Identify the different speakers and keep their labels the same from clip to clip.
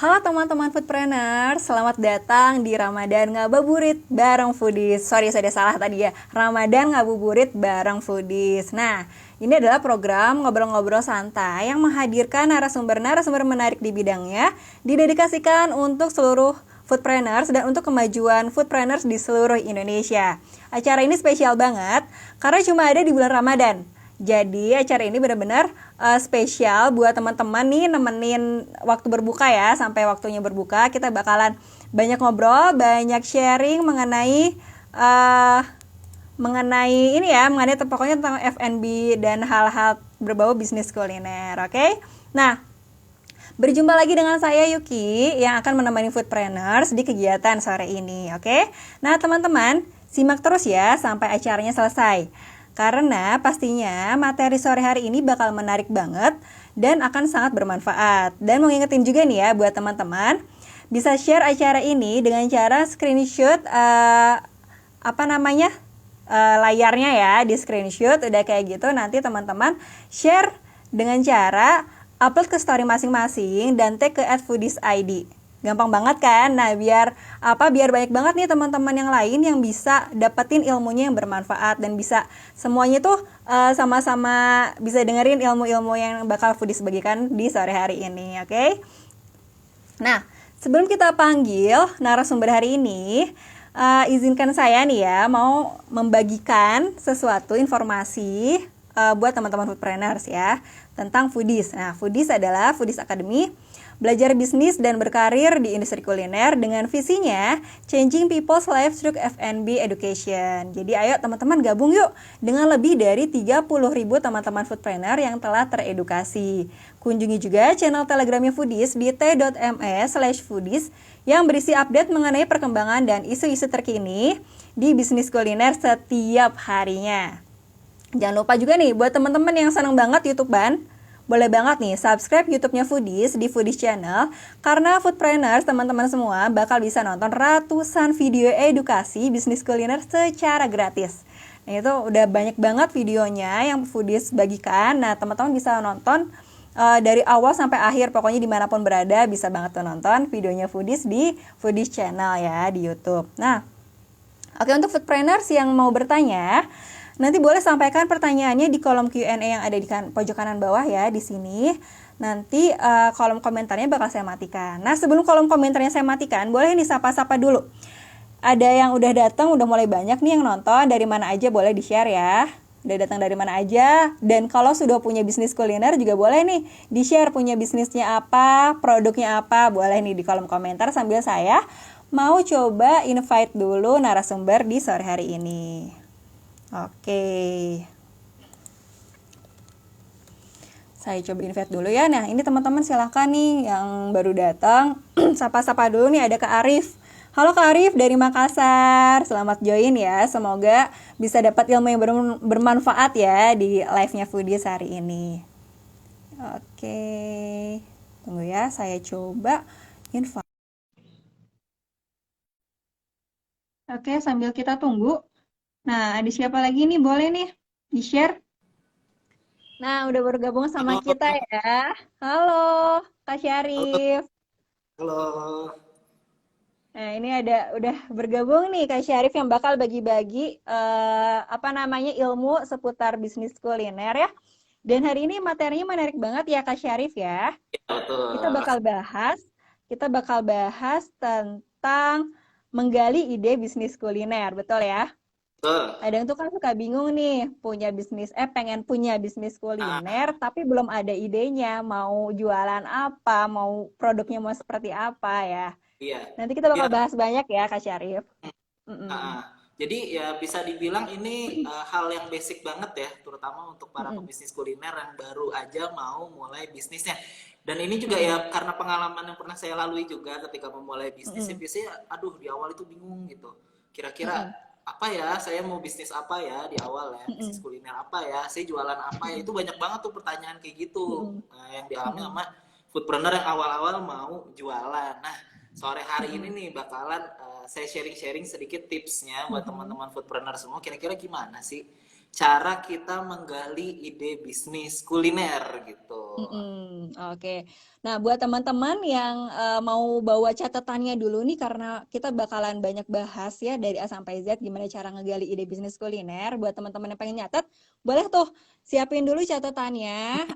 Speaker 1: Halo teman-teman foodpreneur, selamat datang di Ramadan Ngabuburit bareng Foodies. Sorry, saya salah tadi ya. Ramadan Ngabuburit bareng Foodies. Nah, ini adalah program ngobrol-ngobrol santai yang menghadirkan narasumber-narasumber menarik di bidangnya, didedikasikan untuk seluruh foodpreneurs dan untuk kemajuan foodpreneurs di seluruh Indonesia. Acara ini spesial banget karena cuma ada di bulan Ramadan. Jadi acara ini benar-benar spesial buat teman-teman nih, nemenin waktu berbuka ya, sampai waktunya berbuka kita bakalan banyak ngobrol, banyak sharing uh, mengenai ini ya, mengenai pokoknya tentang F&B dan hal-hal berbau bisnis kuliner, oke? Nah, berjumpa lagi dengan saya Yuki yang akan menemani foodpreneurs di kegiatan sore ini, oke? Nah, teman-teman, simak terus ya sampai acaranya selesai. Karena pastinya materi sore hari ini bakal menarik banget dan akan sangat bermanfaat. Dan mau ngingetin juga nih ya buat teman-teman, bisa share acara ini dengan cara screenshot layarnya ya, di screenshot udah kayak gitu, nanti teman-teman share dengan cara upload ke story masing-masing dan tag ke @foodies_id. Gampang banget kan? Nah, biar banyak banget nih teman-teman yang lain yang bisa dapetin ilmunya yang bermanfaat dan bisa semuanya tuh sama-sama bisa dengerin ilmu-ilmu yang bakal Foodies bagikan di sore hari ini, oke? Nah, sebelum kita panggil narasumber hari ini, izinkan saya nih ya mau membagikan sesuatu informasi buat teman-teman foodpreneurs ya tentang Foodies. Nah, Foodies adalah Foodies Academy, belajar bisnis dan berkarir di industri kuliner dengan visinya changing people's lives through F&B education. Jadi ayo teman-teman gabung yuk dengan lebih dari 30.000 teman-teman foodpreneur yang telah teredukasi. Kunjungi juga channel telegramnya Foodies di t.me/foodies yang berisi update mengenai perkembangan dan isu-isu terkini di bisnis kuliner setiap harinya. Jangan lupa juga nih buat teman-teman yang senang banget YouTubean, boleh banget nih subscribe YouTube-nya Foodies di Foodies Channel, karena foodpreneurs teman-teman semua bakal bisa nonton ratusan video edukasi bisnis kuliner secara gratis. Nah, itu udah banyak banget videonya yang Foodies bagikan. Nah, teman-teman bisa nonton dari awal sampai akhir, pokoknya dimanapun berada bisa banget tuh nonton videonya Foodies di Foodies Channel ya di YouTube. Nah, oke, untuk foodpreneurs yang mau bertanya, nanti boleh sampaikan pertanyaannya di kolom Q&A yang ada di pojok kanan bawah ya di sini. Nanti kolom komentarnya bakal saya matikan. Nah, sebelum kolom komentarnya saya matikan, boleh nih sapa-sapa dulu. Ada yang udah datang, udah mulai banyak nih yang nonton. Dari mana aja boleh di-share ya. Udah datang dari mana aja. Dan kalau sudah punya bisnis kuliner juga boleh nih di-share punya bisnisnya apa, produknya apa. Boleh nih di kolom komentar sambil saya mau coba invite dulu narasumber di sore hari ini. Oke, saya coba invite dulu ya. Nah, ini teman-teman silahkan nih yang baru datang, sapa-sapa dulu nih, ada Kak Arif. Halo Kak Arif dari Makassar, selamat join ya. Semoga bisa dapat ilmu yang bermanfaat ya di live-nya Foodies hari ini. Oke, tunggu ya, saya coba invite. Oke, sambil kita tunggu. Nah, ada siapa lagi nih? Boleh nih di-share. Nah, udah bergabung sama
Speaker 2: Halo,
Speaker 1: kita ya. Halo, Kak
Speaker 2: halo,
Speaker 1: Syarif.
Speaker 2: halo.
Speaker 1: Nah, ini udah bergabung nih Kak Syarif yang bakal bagi-bagi ilmu seputar bisnis kuliner ya. Dan hari ini materinya menarik banget ya Kak Syarif ya.
Speaker 2: Ya,
Speaker 1: Kita
Speaker 2: betul.
Speaker 1: bakal bahas kita bakal bahas tentang menggali ide bisnis kuliner, betul ya?
Speaker 2: Betul.
Speaker 1: Kadang tuh kan suka bingung nih, pengen punya bisnis kuliner,
Speaker 2: Ah,
Speaker 1: tapi belum ada idenya, mau jualan apa, mau produknya mau seperti apa ya.
Speaker 2: iya.
Speaker 1: Nanti kita bakal
Speaker 2: Ya,
Speaker 1: bahas banyak ya, Kak Syarif. Mm-mm.
Speaker 2: ah. Jadi ya bisa dibilang ini hal yang basic banget ya, terutama untuk para
Speaker 1: Mm-mm.
Speaker 2: pebisnis kuliner yang baru aja mau mulai bisnisnya. Dan ini juga ya
Speaker 1: Mm-mm.
Speaker 2: karena pengalaman yang pernah saya lalui juga ketika memulai bisnis, ya
Speaker 1: Mm-mm.
Speaker 2: biasanya aduh di awal itu bingung gitu. Kira-kira
Speaker 1: Mm-mm.
Speaker 2: apa ya, saya mau bisnis apa ya di awal ya, bisnis
Speaker 1: Mm-mm.
Speaker 2: kuliner apa ya, saya jualan apa ya, itu banyak banget tuh pertanyaan kayak gitu
Speaker 1: Mm-mm.
Speaker 2: yang dialami
Speaker 1: Mm-mm.
Speaker 2: sama foodpreneur yang awal-awal mau jualan. Nah, sore hari ini
Speaker 1: Mm-mm.
Speaker 2: nih bakalan saya sharing-sharing sedikit tipsnya buat
Speaker 1: Mm-mm.
Speaker 2: teman-teman foodpreneur semua. Kira-kira gimana sih cara kita menggali ide bisnis kuliner gitu.
Speaker 1: Oke. Nah, buat teman-teman yang mau bawa catatannya dulu nih, karena kita bakalan banyak bahas ya dari A sampai Z gimana cara ngegali ide bisnis kuliner. Buat teman-teman yang pengen nyatet, boleh tuh siapin dulu catatannya,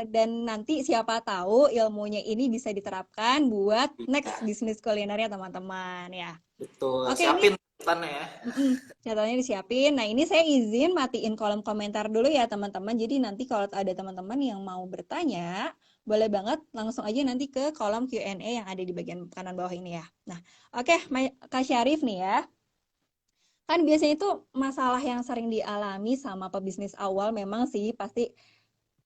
Speaker 1: dan nanti siapa tahu ilmunya ini bisa diterapkan buat
Speaker 2: Iya,
Speaker 1: next bisnis kulinernya teman-teman ya.
Speaker 2: betul.
Speaker 1: Oke, ini
Speaker 2: Siapin catatannya ya.
Speaker 1: catatannya disiapin. Nah, ini saya izin matiin kolom komentar dulu ya, teman-teman. Jadi nanti kalau ada teman-teman yang mau bertanya, boleh banget langsung aja nanti ke kolom Q&A yang ada di bagian kanan bawah ini ya. Nah, oke, Kak Syarif nih ya. Kan biasanya itu masalah yang sering dialami sama pebisnis awal memang sih pasti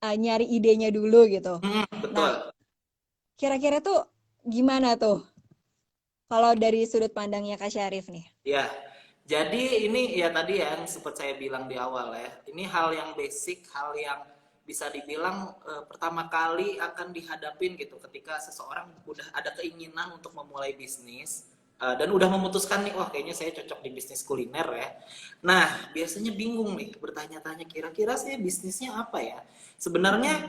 Speaker 1: nyari idenya dulu gitu. Nah,
Speaker 2: Betul.
Speaker 1: kira-kira tuh gimana tuh kalau dari sudut pandangnya Kak Syarif nih?
Speaker 2: Ya, jadi ini ya tadi ya yang sempat saya bilang di awal ya. Ini hal yang basic, hal yang bisa dibilang pertama kali akan dihadapin gitu ketika seseorang udah ada keinginan untuk memulai bisnis dan udah memutuskan nih, wah kayaknya saya cocok di bisnis kuliner ya. Nah, biasanya bingung nih bertanya-tanya kira-kira saya bisnisnya apa ya? Sebenarnya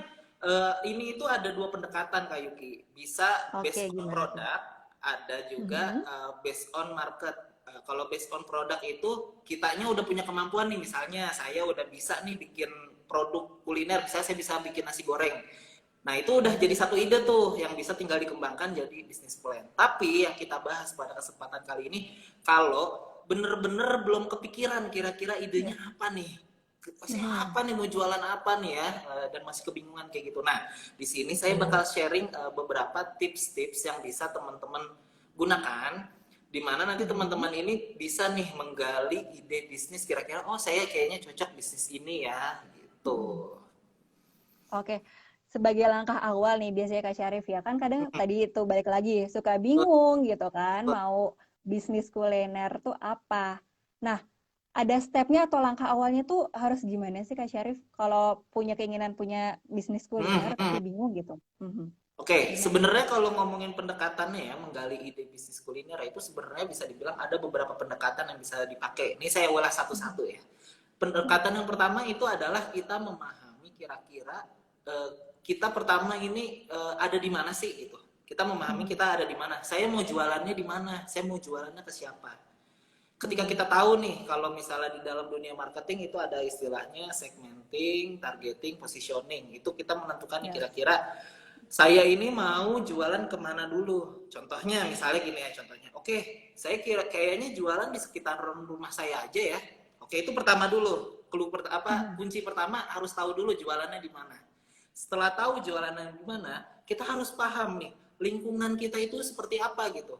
Speaker 2: ini itu ada dua pendekatan Kak Yuki. Bisa
Speaker 1: Oke,
Speaker 2: based on
Speaker 1: gimana tuh?
Speaker 2: produk, ada juga
Speaker 1: Mhm.
Speaker 2: based on market. Kalau based on produk itu kitanya udah punya kemampuan nih, misalnya saya udah bisa nih bikin produk kuliner, misalnya saya bisa bikin nasi goreng. Nah itu udah jadi satu ide tuh yang bisa tinggal dikembangkan jadi bisnis plan. Tapi yang kita bahas pada kesempatan kali ini, kalau bener-bener belum kepikiran kira-kira idenya
Speaker 1: Ya.
Speaker 2: apa nih, saya
Speaker 1: Mhm.
Speaker 2: apa nih mau jualan apa nih ya, dan masih kebingungan kayak gitu. Nah di sini saya
Speaker 1: Mhm.
Speaker 2: bakal sharing beberapa tips-tips yang bisa teman-teman gunakan, di mana nanti
Speaker 1: Mhm.
Speaker 2: teman-teman ini bisa nih menggali ide bisnis, kira-kira oh saya kayaknya cocok bisnis ini ya
Speaker 1: Mhm.
Speaker 2: gitu.
Speaker 1: Oke, sebagai langkah awal nih biasanya Kak Syarif ya kan kadang tadi itu balik lagi suka bingung gitu kan mau bisnis kuliner tuh apa. Nah, ada stepnya atau langkah awalnya tuh harus gimana sih Kak Syarif kalau punya keinginan punya bisnis kuliner tapi bingung gitu. Mhm.
Speaker 2: Oke,
Speaker 1: Gimana tuh?
Speaker 2: sebenarnya kalau ngomongin pendekatannya ya, menggali ide bisnis kuliner itu sebenarnya bisa dibilang ada beberapa pendekatan yang bisa dipakai. Ini saya ulas
Speaker 1: Mhm.
Speaker 2: satu-satu ya. Pendekatan yang pertama itu adalah kita memahami kira-kira eh, kita pertama ini ada di mana sih gitu. Kita memahami
Speaker 1: Mhm.
Speaker 2: kita ada di mana. Saya mau jualannya di mana? Saya mau jualannya ke siapa? Ketika
Speaker 1: Mhm.
Speaker 2: kita tahu nih, kalau misalnya di dalam dunia marketing itu ada istilahnya segmenting, targeting, positioning. Itu kita menentukan nih
Speaker 1: Ya.
Speaker 2: kira-kira saya ini mau jualan kemana dulu. Contohnya misalnya gini ya contohnya. Oke, saya kira kayaknya jualan di sekitar rumah saya aja ya. Oke, itu pertama dulu.
Speaker 1: Mhm.
Speaker 2: Kunci pertama harus tahu dulu jualannya di mana. Setelah tahu jualannya di mana, kita harus paham nih lingkungan kita itu seperti apa gitu.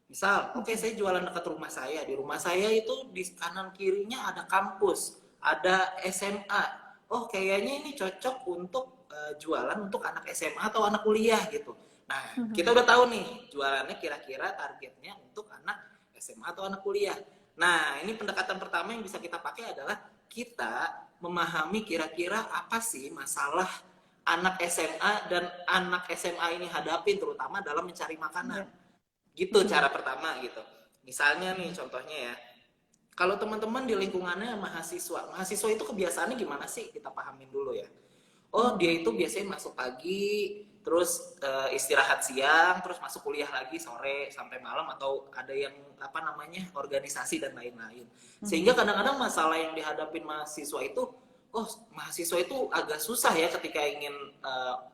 Speaker 2: Misal, oke
Speaker 1: Mhm.
Speaker 2: saya jualan dekat rumah saya. Di rumah saya itu di kanan kirinya ada kampus, ada SMA. Oh, kayaknya ini cocok untuk jualan untuk anak SMA atau anak kuliah gitu. Nah, kita
Speaker 1: Mhm.
Speaker 2: udah tahu nih jualannya kira-kira targetnya untuk anak SMA atau anak kuliah. Nah, ini pendekatan pertama yang bisa kita pakai adalah kita memahami kira-kira apa sih masalah anak SMA dan anak SMA ini hadapin terutama dalam mencari makanan.
Speaker 1: Ya.
Speaker 2: Gitu
Speaker 1: Mhm.
Speaker 2: cara pertama gitu. Misalnya nih contohnya ya, kalau teman-teman di lingkungannya mahasiswa, mahasiswa itu kebiasaannya gimana sih? Kita pahamin dulu ya. Oh,
Speaker 1: Mhm.
Speaker 2: dia itu biasanya masuk pagi, terus istirahat siang, terus masuk kuliah lagi sore sampai malam atau ada yang apa namanya organisasi dan lain-lain. Sehingga
Speaker 1: Mhm.
Speaker 2: kadang-kadang masalah yang dihadapin mahasiswa itu, oh mahasiswa itu agak susah ya ketika ingin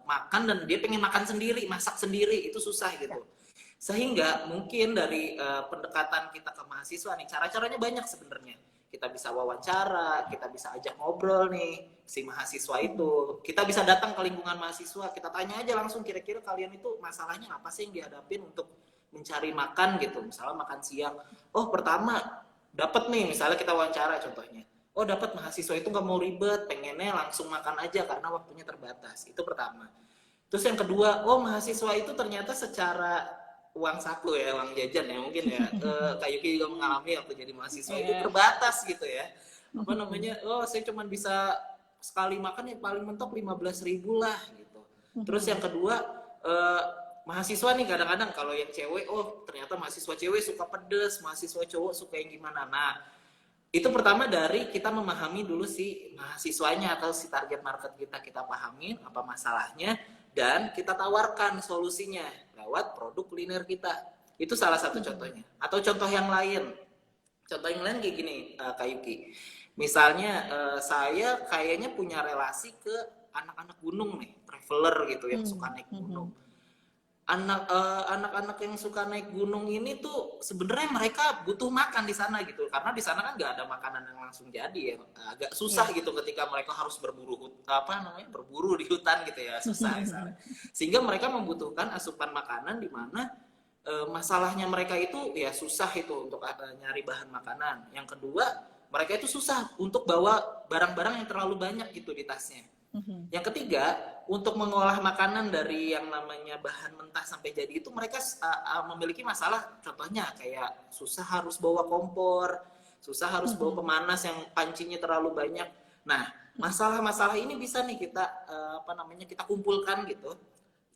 Speaker 2: makan dan dia pengen makan sendiri, masak sendiri itu susah
Speaker 1: Ya.
Speaker 2: gitu. Sehingga mungkin dari pendekatan kita ke mahasiswa nih, cara-caranya banyak sebenarnya. Kita bisa wawancara, kita bisa ajak ngobrol nih si mahasiswa
Speaker 1: Mhm.
Speaker 2: itu. Kita bisa datang ke lingkungan mahasiswa, kita tanya aja langsung kira-kira kalian itu masalahnya apa sih yang dihadapin untuk mencari makan gitu. Misalnya makan siang. Oh, pertama dapat nih, misalnya kita wawancara contohnya. Oh, dapat mahasiswa itu nggak mau ribet, pengennya langsung makan aja karena waktunya terbatas. Itu pertama. Terus yang kedua, oh mahasiswa itu ternyata secara uang saku ya, uang jajan ya mungkin ya. Kak Yuki juga mengalami waktu jadi mahasiswa itu
Speaker 1: Ya.
Speaker 2: terbatas gitu ya. Apa
Speaker 1: Mhm.
Speaker 2: namanya? Oh saya cuma bisa sekali makan ya paling mentok 15.000 lah gitu. Terus yang
Speaker 1: Mhm.
Speaker 2: kedua, eh, mahasiswa nih kadang-kadang kalau yang cewek, oh ternyata mahasiswa cewek suka pedes, mahasiswa cowok suka yang gimana. Nah Itu pertama dari kita memahami dulu si mahasiswanya atau si target market kita pahami apa masalahnya dan kita tawarkan solusinya lewat produk kuliner kita. Itu salah satu contohnya. Atau contoh yang lain. Contoh yang lain kayak gini, Kak Yuki. Misalnya saya kayaknya punya relasi ke anak-anak gunung nih, traveler gitu yang suka naik gunung. Anak-anak yang suka naik gunung ini tuh sebenarnya mereka butuh makan di sana gitu, karena di sana kan nggak ada makanan yang langsung jadi ya, agak susah gitu ketika mereka harus berburu di hutan gitu ya, susah misalnya. Sehingga mereka membutuhkan asupan makanan di mana masalahnya mereka itu ya susah itu untuk nyari bahan makanan. Yang kedua, mereka itu susah untuk bawa barang-barang yang terlalu banyak gitu di tasnya. Yang ketiga, untuk mengolah makanan dari yang namanya bahan mentah sampai jadi itu mereka memiliki masalah, contohnya kayak susah harus bawa kompor, susah harus bawa pemanas yang pancinya terlalu banyak. Nah, masalah-masalah ini bisa nih kita kita kumpulkan gitu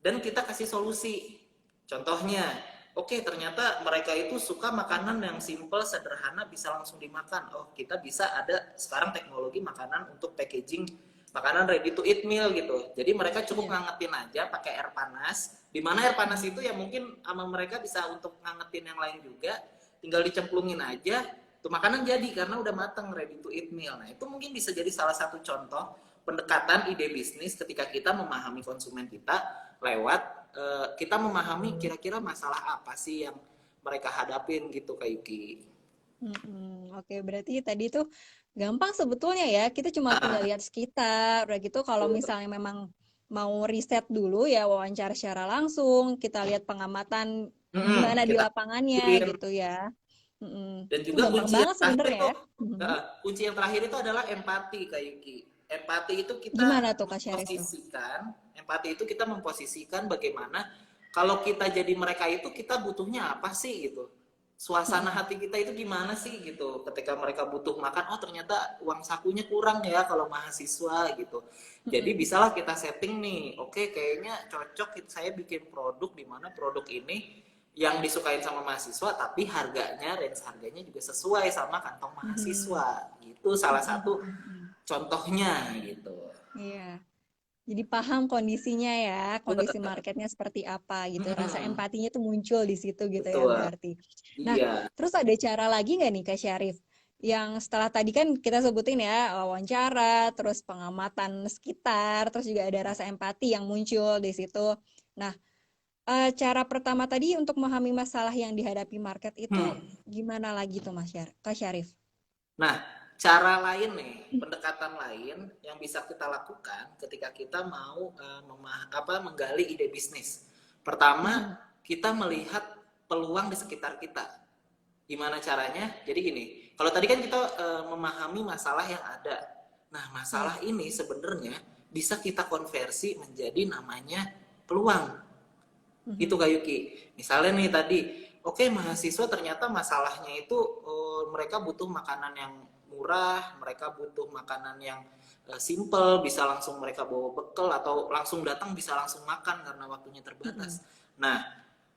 Speaker 2: dan kita kasih solusi. Contohnya, oke, ternyata mereka itu suka makanan yang simple, sederhana, bisa langsung dimakan. Oh, kita bisa ada sekarang teknologi makanan untuk packaging makanan ready to eat meal gitu. Jadi mereka cukup ngangetin aja pakai air panas. Di mana air panas itu ya mungkin sama mereka bisa untuk ngangetin yang lain juga. Tinggal dicemplungin aja, tuh makanan jadi karena udah matang ready to eat meal. Nah, itu mungkin bisa jadi salah satu contoh pendekatan ide bisnis ketika kita memahami konsumen kita lewat kita memahami kira-kira masalah apa sih yang mereka hadapin gitu Kak Yuki.
Speaker 1: Oke, berarti tadi tuh gampang sebetulnya ya. Kita cuma tinggal lihat sekitar. Udah gitu kalau misalnya memang mau riset dulu ya, wawancara secara langsung, kita lihat pengamatan gimana di lapangannya gitu ya.
Speaker 2: Dan
Speaker 1: Itu
Speaker 2: juga
Speaker 1: gampang
Speaker 2: kunci yang
Speaker 1: banget
Speaker 2: terakhir
Speaker 1: sebenarnya
Speaker 2: itu
Speaker 1: ya.
Speaker 2: kunci yang terakhir itu adalah empati Kak Yuki. Empati itu kita
Speaker 1: Gimana tuh Kak Syarif tuh?
Speaker 2: empati itu kita memposisikan bagaimana kalau kita jadi mereka itu kita butuhnya apa sih gitu. Suasana hati kita itu gimana sih gitu ketika mereka butuh makan, oh ternyata uang sakunya kurang ya kalau mahasiswa gitu. Jadi bisalah kita setting nih, oke kayaknya cocok saya bikin produk di mana produk ini yang disukain sama mahasiswa tapi range harganya juga sesuai sama kantong mahasiswa gitu, salah satu contohnya gitu.
Speaker 1: Iya. Jadi paham kondisinya ya, kondisi marketnya seperti apa gitu. Rasa empatinya tuh muncul di situ gitu ya
Speaker 2: Betul.
Speaker 1: berarti. Nah,
Speaker 2: Iya.
Speaker 1: terus ada cara lagi nggak nih Kak Syarif? Yang setelah tadi kan kita sebutin ya, wawancara, terus pengamatan sekitar, terus juga ada rasa empati yang muncul di situ. Nah, cara pertama tadi untuk memahami masalah yang dihadapi market itu gimana lagi tuh Kak Syarif?
Speaker 2: Nah, cara lain nih, pendekatan lain yang bisa kita lakukan ketika kita mau menggali ide bisnis. Pertama, kita melihat peluang di sekitar kita. Gimana caranya? Jadi gini, kalau tadi kan kita memahami masalah yang ada. Nah, masalah ini sebenarnya bisa kita konversi menjadi namanya peluang. Itu Kak Yuki. Misalnya nih tadi, oke, mahasiswa ternyata masalahnya itu mereka butuh makanan yang murah, mereka butuh makanan yang simple, bisa langsung mereka bawa bekal atau langsung datang bisa langsung makan karena waktunya terbatas. Nah,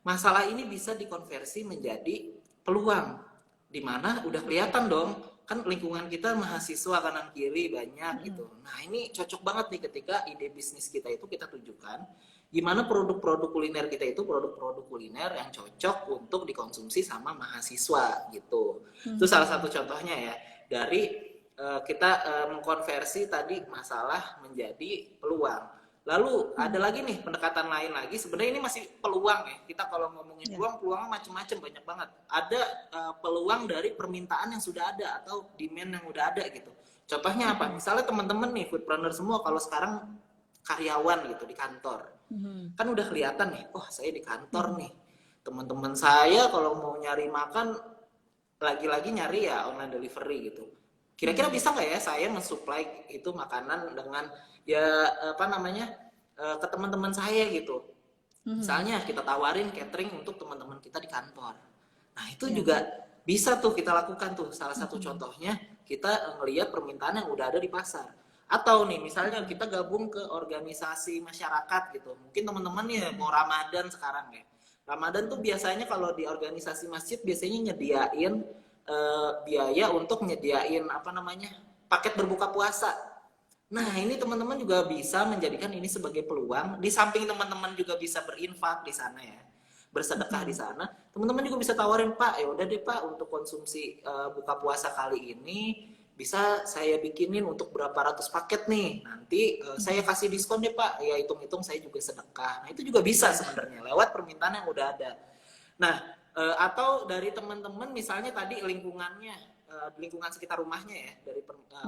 Speaker 2: masalah ini bisa dikonversi menjadi peluang, di mana udah kelihatan dong, kan lingkungan kita mahasiswa kanan kiri banyak gitu. Nah, ini cocok banget nih ketika ide bisnis kita itu kita tunjukkan gimana produk-produk kuliner kita itu produk-produk kuliner yang cocok untuk dikonsumsi sama mahasiswa gitu. Itu salah satu contohnya ya dari kita mengkonversi tadi masalah menjadi peluang. Lalu ada lagi nih pendekatan lain lagi. Sebenarnya ini masih peluang ya. Kita kalau ngomongin peluang macam-macam banyak banget. Ada peluang dari permintaan yang sudah ada atau demand yang udah ada gitu. Contohnya apa? Misalnya teman-teman nih foodpreneur semua kalau sekarang karyawan gitu di kantor. Kan udah kelihatan nih, oh saya di kantor nih. Teman-teman saya kalau mau nyari makan lagi-lagi nyari ya online delivery gitu. Kira-kira bisa nggak ya saya mensuplai itu makanan dengan ya ke teman-teman saya gitu. Misalnya kita tawarin catering untuk teman-teman kita di kantor. Nah itu juga bisa tuh kita lakukan tuh. Salah satu contohnya kita ngelihat permintaan yang udah ada di pasar. Atau nih misalnya kita gabung ke organisasi masyarakat gitu. Mungkin teman-teman ya mau Ramadan sekarang ya. Ramadan tuh biasanya kalau di organisasi masjid biasanya nyediain biaya untuk nyediain apa namanya paket berbuka puasa. Nah, ini teman-teman juga bisa menjadikan ini sebagai peluang. Di samping teman-teman juga bisa berinfak di sana ya, bersedekah di sana. Teman-teman juga bisa tawarin, Pak, ya udah deh Pak, untuk konsumsi buka puasa kali ini bisa saya bikinin untuk berapa ratus paket nih. Nanti saya kasih diskon deh Pak. Ya hitung-hitung saya juga sedekah. Nah, itu juga bisa sebenarnya lewat permintaan yang udah ada. Nah, atau dari teman-teman misalnya tadi lingkungannya, lingkungan sekitar rumahnya ya, dari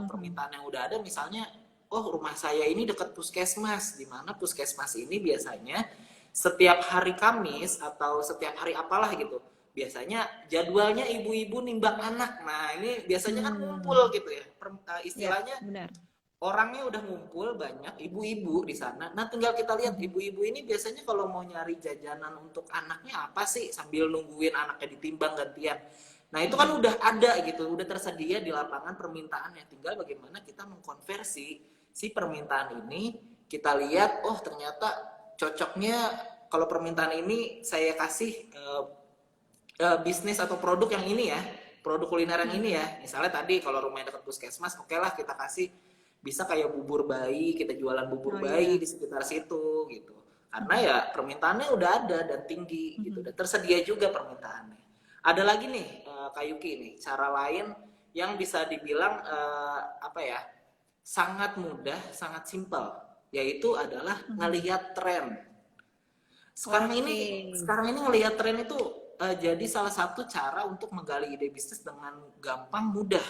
Speaker 2: permintaan yang udah ada misalnya, oh rumah saya ini dekat puskesmas, di mana puskesmas ini biasanya setiap hari Kamis atau setiap hari apalah gitu, biasanya jadwalnya ibu-ibu nimbang anak. Nah ini biasanya kan ngumpul gitu ya, istilahnya
Speaker 1: benar.
Speaker 2: orangnya udah ngumpul banyak ibu-ibu di sana. Nah tinggal kita lihat ibu-ibu ini biasanya kalau mau nyari jajanan untuk anaknya apa sih sambil nungguin anaknya ditimbang gantian. Nah itu kan udah ada gitu, udah tersedia di lapangan permintaannya. Tinggal bagaimana kita mengkonversi si permintaan ini. Kita lihat, oh ternyata cocoknya kalau permintaan ini saya kasih bisnis atau produk yang ini ya, produk kuliner yang ini ya. Misalnya tadi kalau rumahnya dekat puskesmas, oke lah kita kasih bisa kayak bubur bayi, kita jualan bubur bayi di sekitar situ gitu. Karena ya permintaannya udah ada dan tinggi gitu, dan tersedia juga permintaannya. Ada lagi nih Kak Yuki nih, cara lain yang bisa dibilang apa ya, sangat mudah, sangat simpel, yaitu adalah ngelihat tren. Sekarang ini ngelihat tren itu jadi salah satu cara untuk menggali ide bisnis dengan gampang, mudah.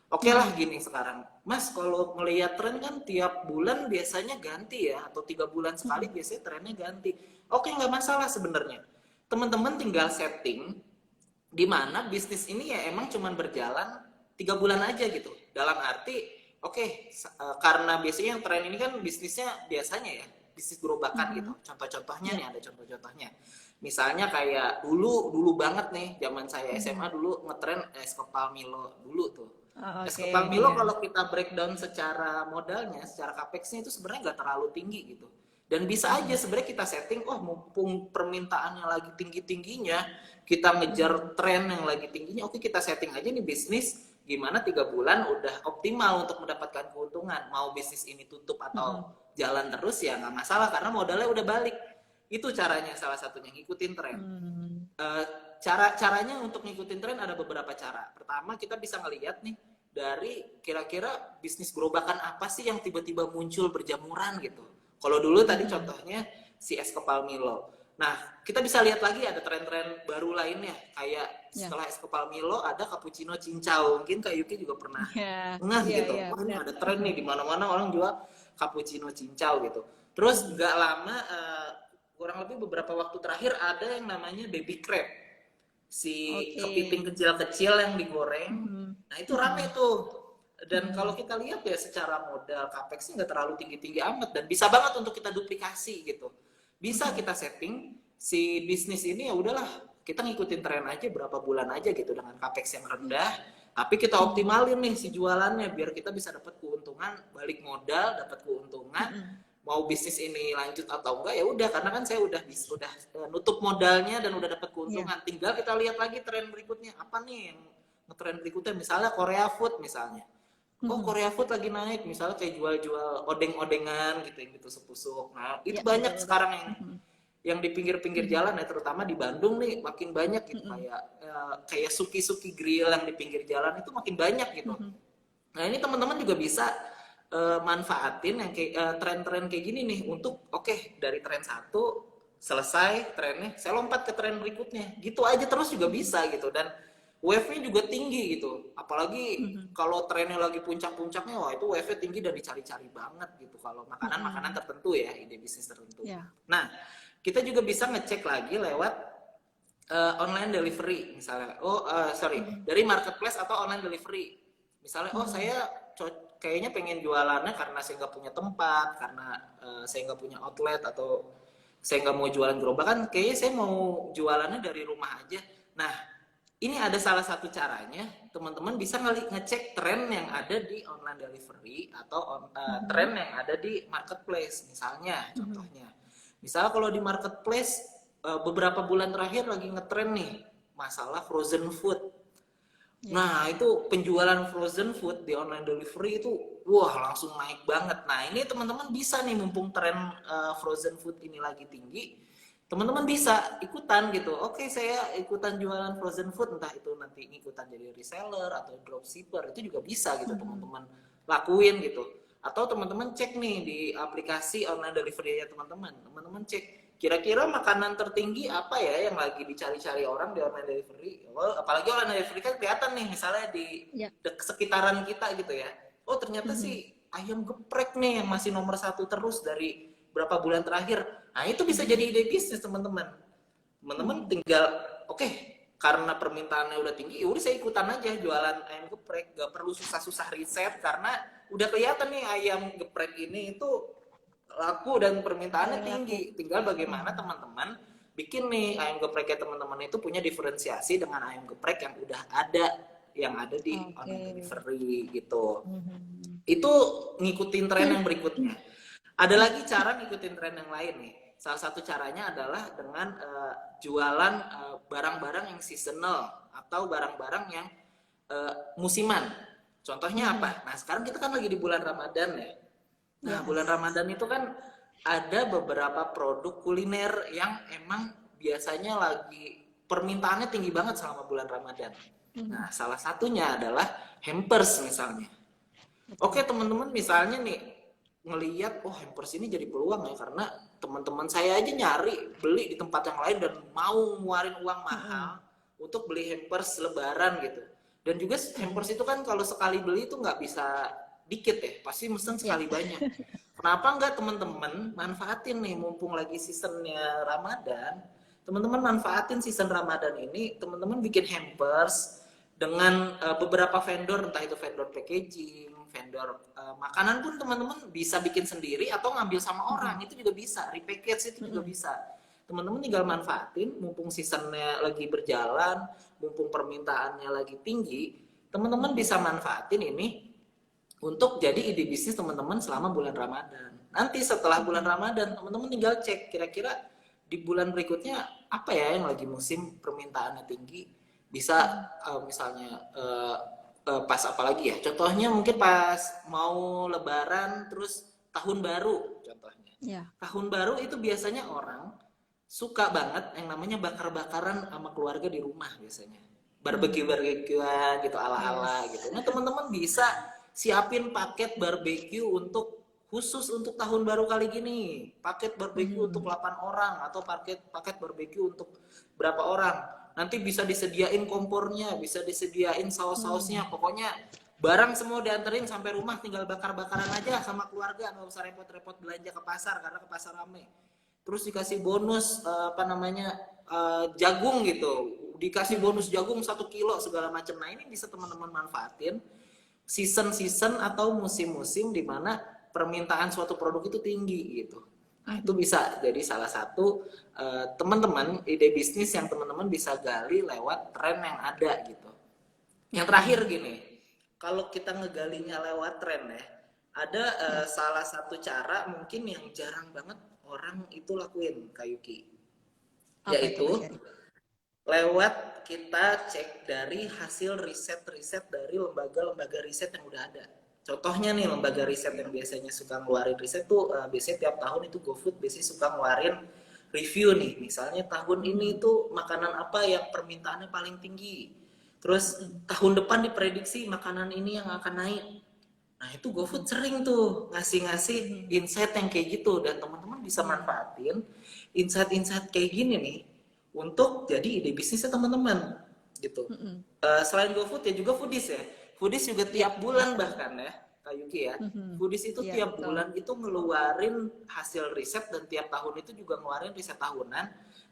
Speaker 2: Oke lah gini sekarang, Mas, kalau ngelihat tren kan tiap bulan biasanya ganti ya, atau 3 bulan sekali biasanya trennya ganti. Oke, nggak masalah sebenarnya. Teman-teman tinggal setting di mana bisnis ini ya emang cuman berjalan 3 bulan aja gitu. Dalam arti, oke, karena biasanya yang tren ini kan bisnisnya biasanya ya, bisnis gerobakan gitu. Contoh-contohnya nih, ada contoh-contohnya. Misalnya kayak dulu banget nih, zaman saya SMA dulu ngetren es kepal Milo dulu tuh. Es kepal Milo kalau kita breakdown secara modalnya, secara capex-nya itu sebenarnya nggak terlalu tinggi gitu. Dan bisa aja sebenarnya kita setting, oh mumpung permintaannya lagi tinggi-tingginya, kita ngejar tren yang lagi tingginya, oke kita setting aja nih bisnis, gimana 3 bulan udah optimal untuk mendapatkan keuntungan. Mau bisnis ini tutup atau jalan terus ya nggak masalah, karena modalnya udah balik. Itu caranya salah satunya, ngikutin tren. Caranya untuk ngikutin tren ada beberapa cara. Pertama, kita bisa ngelihat nih dari kira-kira bisnis gerobakan apa sih yang tiba-tiba muncul berjamuran gitu. Kalau dulu tadi contohnya si es kepal Milo. Nah, kita bisa lihat lagi ada tren-tren baru lainnya. Kayak setelah es kepal Milo ada cappuccino cincau. Mungkin Kak Yuki juga pernah gitu. Wah, ini ada tren nih di mana-mana orang jual cappuccino cincau gitu. Terus nggak lama kurang lebih beberapa waktu terakhir ada yang namanya baby crab, si kepiting kecil-kecil yang digoreng. Nah itu rame tuh. Dan kalau kita lihat ya secara modal capex-nya nggak terlalu tinggi-tinggi amat, dan bisa banget untuk kita duplikasi gitu. Bisa kita setting si bisnis ini, ya udahlah kita ngikutin tren aja berapa bulan aja gitu dengan capex yang rendah, tapi kita optimalin nih si jualannya biar kita bisa dapat keuntungan, balik modal, dapat keuntungan. Mau bisnis ini lanjut atau enggak ya udah, karena kan saya udah nutup modalnya dan udah dapat keuntungan. Tinggal kita lihat lagi tren berikutnya apa nih yang ngetren berikutnya, misalnya Korea food misalnya. Oh Korea food lagi naik, misalnya kayak jual-jual odeng-odengan gitu yang ditusuk-tusuk. Nah itu banyak sekarang yang di pinggir-pinggir jalan ya, terutama di Bandung nih makin banyak gitu, kayak suki-suki grill yang di pinggir jalan itu makin banyak gitu. Nah ini teman-teman juga bisa manfaatin yang kayak tren-tren kayak gini nih untuk dari tren satu selesai trennya, saya lompat ke tren berikutnya, gitu aja terus juga bisa gitu. Dan wave-nya juga tinggi gitu, apalagi kalau trennya lagi puncak-puncaknya, wah itu wave-nya tinggi dan dicari-cari banget gitu kalau makanan-makanan tertentu ya, ide bisnis tertentu. Nah kita juga bisa ngecek lagi lewat online delivery misalnya, dari marketplace atau online delivery misalnya. Saya kayaknya pengen jualannya karena saya nggak punya tempat, karena saya nggak punya outlet, atau saya nggak mau jualan gerobakan, kayaknya saya mau jualannya dari rumah aja. Nah ini ada salah satu caranya, teman-teman bisa ngecek tren yang ada di online delivery atau tren yang ada di marketplace misalnya. Contohnya misalnya kalau di marketplace beberapa bulan terakhir lagi ngetren nih masalah frozen food.
Speaker 1: Ya.
Speaker 2: Nah, itu penjualan frozen food di online delivery itu wah langsung naik banget. Nah, ini teman-teman bisa nih mumpung tren frozen food ini lagi tinggi, teman-teman bisa ikutan gitu. Oke, saya ikutan jualan frozen food, entah itu nanti ikutan jadi reseller atau dropshipper, itu juga bisa gitu
Speaker 1: Mhm.
Speaker 2: teman-teman lakuin gitu. Atau teman-teman cek nih di aplikasi online delivery ya teman-teman. Teman-teman cek kira-kira makanan tertinggi apa ya yang lagi dicari-cari orang di online delivery. Oh, apalagi online delivery kan kelihatan nih misalnya di
Speaker 1: Ya.
Speaker 2: sekitaran kita gitu ya. Oh ternyata
Speaker 1: Mhm.
Speaker 2: sih ayam geprek nih yang masih nomor satu terus dari berapa bulan terakhir. Nah itu bisa
Speaker 1: Mhm.
Speaker 2: jadi ide bisnis teman-teman. Teman-teman
Speaker 1: Mhm.
Speaker 2: tinggal oke, karena permintaannya udah tinggi, udah saya ikutan aja jualan ayam geprek, gak perlu susah-susah riset karena udah kelihatan nih ayam geprek ini itu laku dan permintaannya
Speaker 1: Paling laku.
Speaker 2: tinggi. Tinggal bagaimana
Speaker 1: Mhm.
Speaker 2: teman-teman bikin nih ayam gepreknya teman-teman itu punya diferensiasi dengan ayam geprek yang ada di
Speaker 1: Oke.
Speaker 2: online delivery gitu.
Speaker 1: Mhm.
Speaker 2: Itu ngikutin tren yang berikutnya. Ada lagi cara ngikutin tren yang lain nih. Salah satu caranya adalah dengan jualan barang-barang yang seasonal atau barang-barang yang musiman. Contohnya
Speaker 1: Mhm.
Speaker 2: apa? Nah, sekarang kita kan lagi di bulan Ramadan ya. Nah, bulan
Speaker 1: Yes.
Speaker 2: Ramadan itu kan ada beberapa produk kuliner yang emang biasanya lagi permintaannya tinggi banget selama bulan Ramadan.
Speaker 1: Mhm.
Speaker 2: Nah, salah satunya adalah hampers misalnya. Oke,
Speaker 1: Betul.
Speaker 2: teman-teman misalnya nih ngeliat, oh hampers ini jadi peluang ya karena teman-teman saya aja nyari beli di tempat yang lain dan mau ngeluarin uang
Speaker 1: Mhm.
Speaker 2: mahal untuk beli hampers lebaran gitu. Dan juga
Speaker 1: Mhm.
Speaker 2: hampers itu kan kalau sekali beli itu nggak bisa dikit ya, pasti mesen
Speaker 1: Ya.
Speaker 2: sekali banyak. Kenapa nggak teman-teman manfaatin nih mumpung lagi seasonnya Ramadan, teman-teman manfaatin season Ramadan ini, teman-teman bikin hampers dengan beberapa vendor, entah itu vendor packaging, vendor makanan pun teman-teman bisa bikin sendiri atau ngambil sama
Speaker 1: Mhm.
Speaker 2: orang, itu juga bisa, repackage itu juga
Speaker 1: Mhm.
Speaker 2: bisa. Teman-teman tinggal manfaatin mumpung seasonnya lagi berjalan, mumpung permintaannya lagi tinggi, teman-teman
Speaker 1: Mhm.
Speaker 2: bisa manfaatin ini untuk jadi ide bisnis teman-teman selama bulan Ramadan. Nanti setelah bulan
Speaker 1: Mhm.
Speaker 2: Ramadan, teman-teman tinggal cek kira-kira di bulan berikutnya apa ya yang lagi musim permintaannya tinggi. Bisa
Speaker 1: Mhm.
Speaker 2: misalnya pas apa lagi ya? Contohnya mungkin pas mau Lebaran terus tahun baru contohnya.
Speaker 1: Ya.
Speaker 2: Tahun baru itu biasanya orang suka banget yang namanya bakar-bakaran sama keluarga di rumah biasanya.
Speaker 1: Mhm.
Speaker 2: Barbecue-barbecuean gitu ala-ala
Speaker 1: Yes.
Speaker 2: gitu. Nah, teman-teman bisa siapin paket barbecue untuk khusus untuk tahun baru kali gini. Paket barbecue untuk
Speaker 1: Mhm.
Speaker 2: 8 orang atau paket paket barbecue untuk berapa orang. Nanti bisa disediain kompornya, bisa disediain
Speaker 1: Mhm.
Speaker 2: saus-sausnya. Pokoknya barang semua dianterin sampai rumah tinggal bakar-bakaran aja sama keluarga, nggak usah repot-repot belanja ke pasar karena ke pasar rame. Terus dikasih bonus apa namanya jagung gitu, dikasih
Speaker 1: Mhm.
Speaker 2: bonus jagung 1 kilo segala macam. Nah ini bisa teman-teman manfaatin season-season atau musim-musim di mana permintaan suatu produk itu tinggi gitu. Nah itu
Speaker 1: Mhm.
Speaker 2: bisa jadi salah satu teman-teman ide bisnis yang teman-teman bisa gali lewat tren yang ada gitu. Yang terakhir
Speaker 1: Mhm.
Speaker 2: gini, kalau kita ngegalinya lewat tren ya, ada
Speaker 1: Ya.
Speaker 2: salah satu cara mungkin yang jarang banget orang itu lakuin, Kak Yuki.
Speaker 1: Apa itu
Speaker 2: Yaitu
Speaker 1: Mas Yari?
Speaker 2: lewat kita cek dari hasil riset-riset dari lembaga-lembaga riset yang udah ada. Contohnya nih lembaga riset yang biasanya suka ngeluarin riset tuh biasanya tiap tahun itu GoFood biasanya suka ngeluarin review nih. Misalnya tahun ini
Speaker 1: Mhm.
Speaker 2: tuh makanan apa yang permintaannya paling tinggi. Terus
Speaker 1: Mhm.
Speaker 2: tahun depan diprediksi makanan ini yang akan naik. Nah itu GoFood
Speaker 1: Mhm.
Speaker 2: sering tuh ngasih-ngasih
Speaker 1: Mhm.
Speaker 2: insight yang kayak gitu dan teman-teman bisa
Speaker 1: Ya.
Speaker 2: manfaatin insight-insight kayak gini nih untuk jadi ide bisnisnya teman-teman gitu.
Speaker 1: Mhm.
Speaker 2: Selain GoFood ya juga Foodies ya. Foodies juga
Speaker 1: Ya,
Speaker 2: tiap bulan
Speaker 1: betul.
Speaker 2: bahkan ya, Kak Yuki ya.
Speaker 1: Mhm.
Speaker 2: Foodies itu
Speaker 1: Ya,
Speaker 2: tiap
Speaker 1: betul.
Speaker 2: bulan itu ngeluarin hasil riset dan tiap tahun itu juga ngeluarin riset tahunan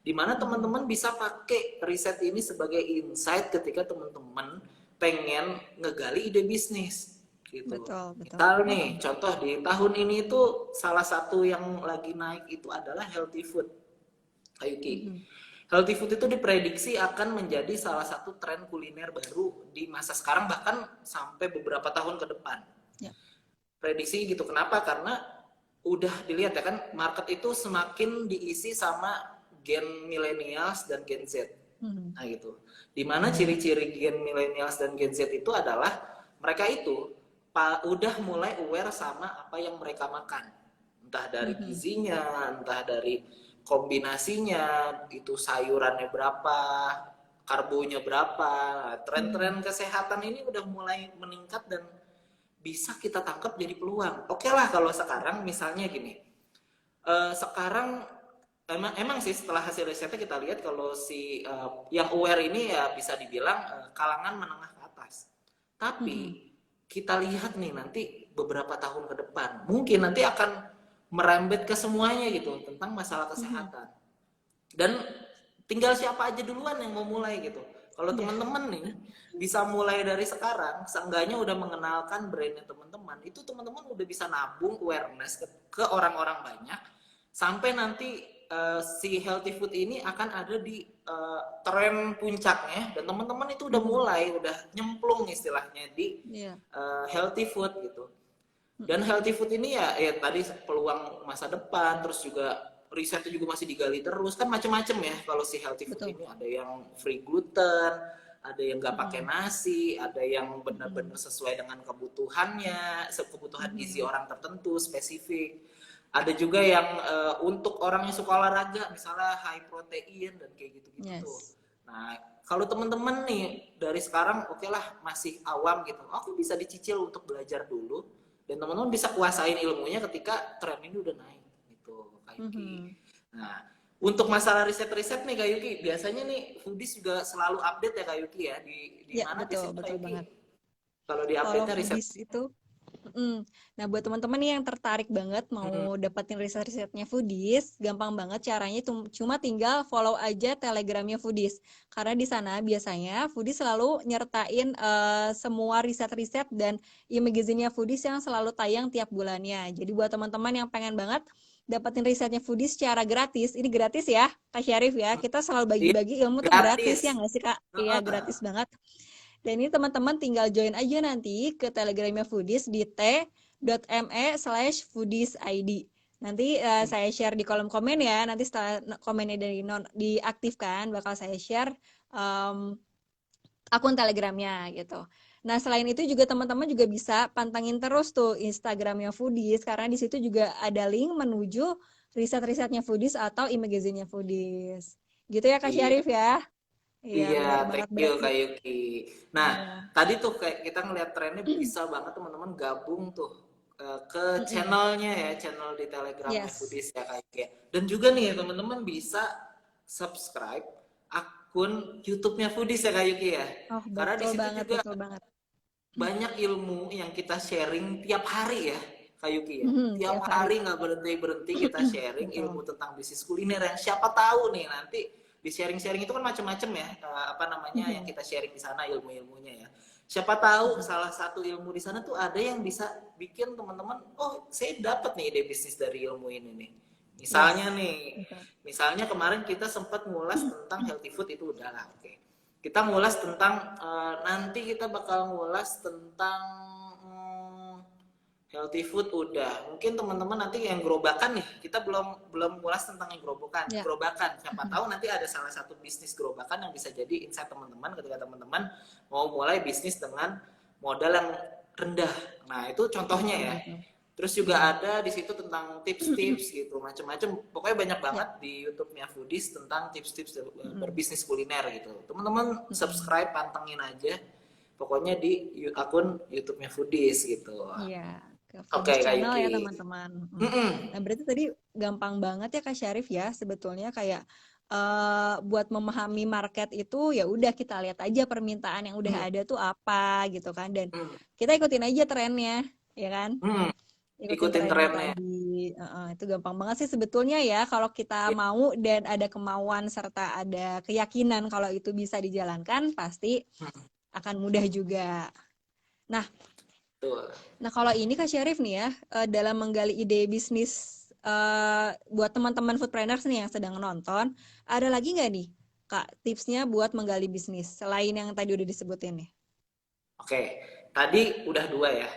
Speaker 2: di mana
Speaker 1: Mhm.
Speaker 2: teman-teman bisa pakai riset ini sebagai insight ketika teman-teman pengen ngegali ide bisnis gitu.
Speaker 1: Betul, betul.
Speaker 2: Misal nih,
Speaker 1: Mhm.
Speaker 2: contoh di tahun ini itu salah satu yang lagi naik itu adalah healthy food, Ayuki.
Speaker 1: Mhm.
Speaker 2: Healthy food itu diprediksi akan menjadi salah satu tren kuliner baru di masa sekarang bahkan sampai beberapa tahun ke depan.
Speaker 1: Ya.
Speaker 2: Prediksi gitu. Kenapa? Karena udah dilihat ya kan market itu semakin diisi sama gen millennials dan gen Z.
Speaker 1: Mhm.
Speaker 2: Nah gitu. Dimana ciri-ciri Gen Millennials dan Gen Z itu adalah mereka itu udah mulai aware sama apa yang mereka makan. Entah dari
Speaker 1: Mhm.
Speaker 2: gizinya, entah dari kombinasinya, itu sayurannya berapa, karbonya berapa. Nah,
Speaker 1: Mhm.
Speaker 2: tren-tren kesehatan ini udah mulai meningkat dan bisa kita tangkap jadi peluang. Oke lah kalau sekarang misalnya gini, sekarang emang sih setelah hasil risetnya kita lihat kalau si yang aware ini ya bisa dibilang kalangan menengah ke atas.
Speaker 1: Mhm.
Speaker 2: Tapi kita lihat nih nanti beberapa tahun ke depan, mungkin nanti akan merembet ke semuanya gitu tentang masalah
Speaker 1: Mhm.
Speaker 2: kesehatan. Dan tinggal siapa aja duluan yang mau mulai gitu. Kalau
Speaker 1: Iya.
Speaker 2: teman-teman nih bisa mulai dari sekarang, seenggaknya udah mengenalkan brandnya teman-teman, itu teman-teman udah bisa nabung awareness ke orang-orang banyak, sampai nanti si healthy food ini akan ada di tren puncaknya, dan teman-teman itu udah
Speaker 1: Mhm.
Speaker 2: mulai, udah nyemplung istilahnya di
Speaker 1: Iya.
Speaker 2: healthy food gitu. Dan
Speaker 1: Mhm.
Speaker 2: healthy food ini ya tadi peluang masa depan, terus juga risetnya juga masih digali terus, kan macam-macam ya kalau si healthy food
Speaker 1: Betul.
Speaker 2: ini, ada yang free gluten, ada yang nggak pakai
Speaker 1: Mhm.
Speaker 2: nasi, ada yang
Speaker 1: Mhm.
Speaker 2: benar-benar sesuai dengan kebutuhannya, kebutuhan gizi
Speaker 1: Mhm.
Speaker 2: orang tertentu spesifik. Ada juga yang untuk orang yang suka olahraga, misalnya high protein dan kayak gitu-gitu tuh.
Speaker 1: Yes.
Speaker 2: Nah, kalau teman-teman nih dari sekarang oke lah masih awam gitu, aku bisa dicicil untuk belajar dulu, dan teman-teman bisa kuasain ilmunya ketika tren ini udah naik gitu Kak Yuki.
Speaker 1: Mhm.
Speaker 2: Nah, untuk masalah riset-riset nih Kak Yuki, biasanya nih Foodies juga selalu update ya Kak Yuki ya, di
Speaker 1: Ya,
Speaker 2: mana
Speaker 1: betul,
Speaker 2: biasanya Kak
Speaker 1: betul
Speaker 2: Yuki
Speaker 1: banget.
Speaker 2: kalau di
Speaker 1: Kalau
Speaker 2: update-nya riset.
Speaker 1: foodies itu, nah buat teman-teman nih yang tertarik banget
Speaker 2: Hmm,
Speaker 1: mau dapetin riset-risetnya foodies, gampang banget caranya cuma tinggal follow aja Telegramnya foodies. Karena di sana biasanya foodies selalu nyertain semua riset-riset dan e-magazine-nya foodies yang selalu tayang tiap bulannya. Jadi buat teman-teman yang pengen banget dapetin risetnya foodies secara gratis, ini gratis ya, Kak Syarif ya. Kita selalu
Speaker 2: iya,
Speaker 1: bagi-bagi ilmu tuh
Speaker 2: gratis.
Speaker 1: gratis ya nggak sih Kak? Iya
Speaker 2: Heeh.
Speaker 1: gratis banget. Dan ini teman-teman tinggal join aja nanti ke Telegramnya Foodies di t.me/foodiesid. Nanti saya share di kolom komen ya. Nanti setelah komennya dari diaktifkan, bakal saya share um, akun Telegramnya gitu. Nah, selain itu juga teman-teman juga bisa pantangin terus tuh Instagramnya Foodies, karena di situ juga ada link menuju riset-risetnya Foodies atau e-magazine-nya Foodies. Gitu ya Kak
Speaker 2: Iya.
Speaker 1: Syarif ya? Iya,
Speaker 2: Iya,
Speaker 1: benar banget
Speaker 2: thank you
Speaker 1: berarti.
Speaker 2: Kak Yuki. Nah,
Speaker 1: Iya.
Speaker 2: tadi tuh kayak kita ngeliat trennya bisa banget teman-teman gabung tuh ke
Speaker 1: Mm-mm.
Speaker 2: channelnya ya, channel di Telegramnya
Speaker 1: Yes.
Speaker 2: Foodies ya Kak Yuki ya. Dan juga nih teman-teman bisa subscribe akun YouTube-nya Foodies ya Kak Yuki ya.
Speaker 1: Oh,
Speaker 2: Karena di
Speaker 1: betul
Speaker 2: situ
Speaker 1: banget,
Speaker 2: juga
Speaker 1: betul banget.
Speaker 2: banyak ilmu yang kita sharing tiap hari ya Kak Yuki ya. Tiap
Speaker 1: Tiap hari.
Speaker 2: hari nggak berhenti-berhenti kita sharing ilmu
Speaker 1: Betul.
Speaker 2: tentang bisnis kuliner, yang siapa tahu nih nanti di sharing-sharing itu kan macam-macam ya, apa namanya yang
Speaker 1: Mhm.
Speaker 2: kita sharing di sana ilmu-ilmunya ya. Siapa tahu salah satu ilmu di sana tuh ada yang bisa bikin teman-teman, oh saya dapat nih ide bisnis dari ilmu ini nih. Misalnya
Speaker 1: Yes.
Speaker 2: nih,
Speaker 1: Betul.
Speaker 2: misalnya kemarin kita sempat ngulas tentang healthy food, itu udah lah, oke. Kita ngulas tentang nanti kita bakal ngulas tentang hmm, healthy food udah. Mungkin teman-teman nanti yang gerobakan nih, kita belum belum ngulas tentang yang gerobakan.
Speaker 1: Ya.
Speaker 2: Gerobakan, siapa tahu nanti ada salah satu bisnis gerobakan yang bisa jadi insight teman-teman ketika teman-teman mau mulai bisnis dengan modal yang rendah. Nah, itu contohnya
Speaker 1: Betul,
Speaker 2: ya.
Speaker 1: betul.
Speaker 2: Terus juga
Speaker 1: Mhm.
Speaker 2: ada di situ tentang tips-tips gitu, macam-macam. Pokoknya banyak
Speaker 1: Ya.
Speaker 2: banget di YouTube-nya Foodies tentang tips-tips
Speaker 1: Mhm.
Speaker 2: berbisnis kuliner gitu. Teman-teman
Speaker 1: Mhm.
Speaker 2: subscribe, pantengin aja. Pokoknya di akun YouTube-nya Foodies gitu.
Speaker 1: Iya, ke
Speaker 2: Oke,
Speaker 1: Foodies
Speaker 2: Kak
Speaker 1: Channel ya
Speaker 2: Yuki.
Speaker 1: teman-teman.
Speaker 2: Mm-mm.
Speaker 1: Nah, berarti tadi gampang banget ya Kak Syarif ya sebetulnya kayak buat memahami market itu ya udah kita lihat aja permintaan yang udah
Speaker 2: Mm,
Speaker 1: ada tuh apa gitu kan, dan
Speaker 2: mm,
Speaker 1: kita ikutin aja trennya, ya kan?
Speaker 2: mm.
Speaker 1: Ikutin
Speaker 2: Ikutin
Speaker 1: trennya
Speaker 2: trennya.
Speaker 1: tadi. Itu gampang banget sih sebetulnya ya kalau kita
Speaker 2: Ya,
Speaker 1: mau dan ada kemauan serta ada keyakinan kalau itu bisa dijalankan pasti
Speaker 2: mm,
Speaker 1: akan mudah juga. Nah,
Speaker 2: betul.
Speaker 1: kalau ini Kak Syarif nih ya, dalam menggali ide bisnis buat teman-teman foodpreneurs nih yang sedang nonton, ada lagi nggak nih Kak tipsnya buat menggali bisnis selain yang tadi udah disebutin nih?
Speaker 2: Oke, tadi udah dua ya.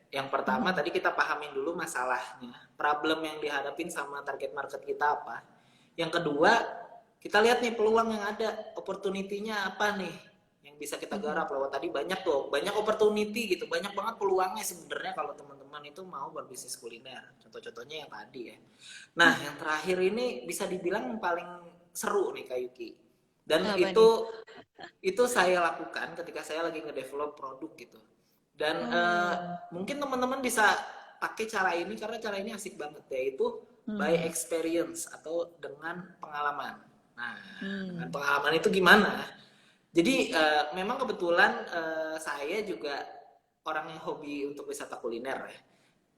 Speaker 2: Yang pertama
Speaker 1: Mhm.
Speaker 2: tadi kita pahamin dulu masalahnya, problem yang dihadapin sama target market kita apa. Yang kedua, kita lihat nih peluang yang ada, opportunity-nya apa nih yang bisa kita garap lewat tadi banyak tuh, banyak opportunity gitu, banyak banget peluangnya sebenarnya kalau teman-teman itu mau berbisnis kuliner. Contoh-contohnya yang tadi ya. Nah, yang terakhir ini bisa dibilang paling seru nih Kak Yuki. Dan
Speaker 1: Apa nih?
Speaker 2: itu saya lakukan ketika saya lagi ngedevelop produk gitu. Dan mungkin teman-teman bisa pakai cara ini karena cara ini asik banget, yaitu by experience atau dengan pengalaman. Nah, dengan pengalaman itu gimana? Jadi memang kebetulan saya juga orang yang hobi untuk wisata kuliner ya.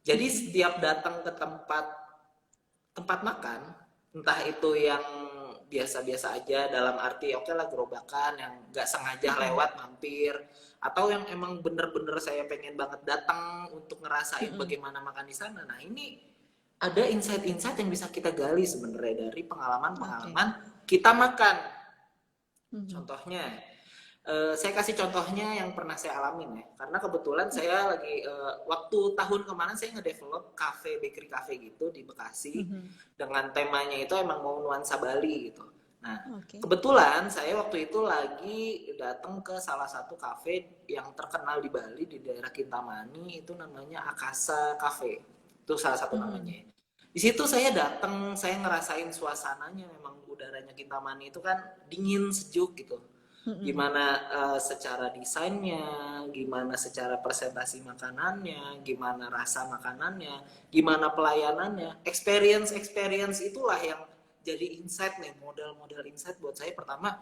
Speaker 2: Jadi setiap datang ke tempat makan, entah itu yang biasa-biasa aja dalam arti oke lah gerobakan yang nggak sengaja lewat mampir, atau yang emang bener-bener saya pengen banget datang untuk ngerasain bagaimana makan di sana. Nah ini ada insight-insight yang bisa kita gali sebenarnya dari pengalaman-pengalaman kita makan. Contohnya, saya kasih contohnya yang pernah saya alamin ya, karena kebetulan saya lagi waktu tahun kemarin saya ngedevelop bakery cafe gitu di Bekasi dengan temanya itu emang mau nuansa Bali gitu. Nah, kebetulan saya waktu itu lagi datang ke salah satu cafe yang terkenal di Bali di daerah Kintamani, itu namanya Akasa Cafe. Itu salah satu namanya. Di situ saya datang, saya ngerasain suasananya, memang udaranya Kintamani itu kan dingin, sejuk gitu. Gimana secara desainnya, gimana secara presentasi makanannya, gimana rasa makanannya, gimana pelayanannya, experience itulah yang jadi insight nih, modal insight buat saya. Pertama,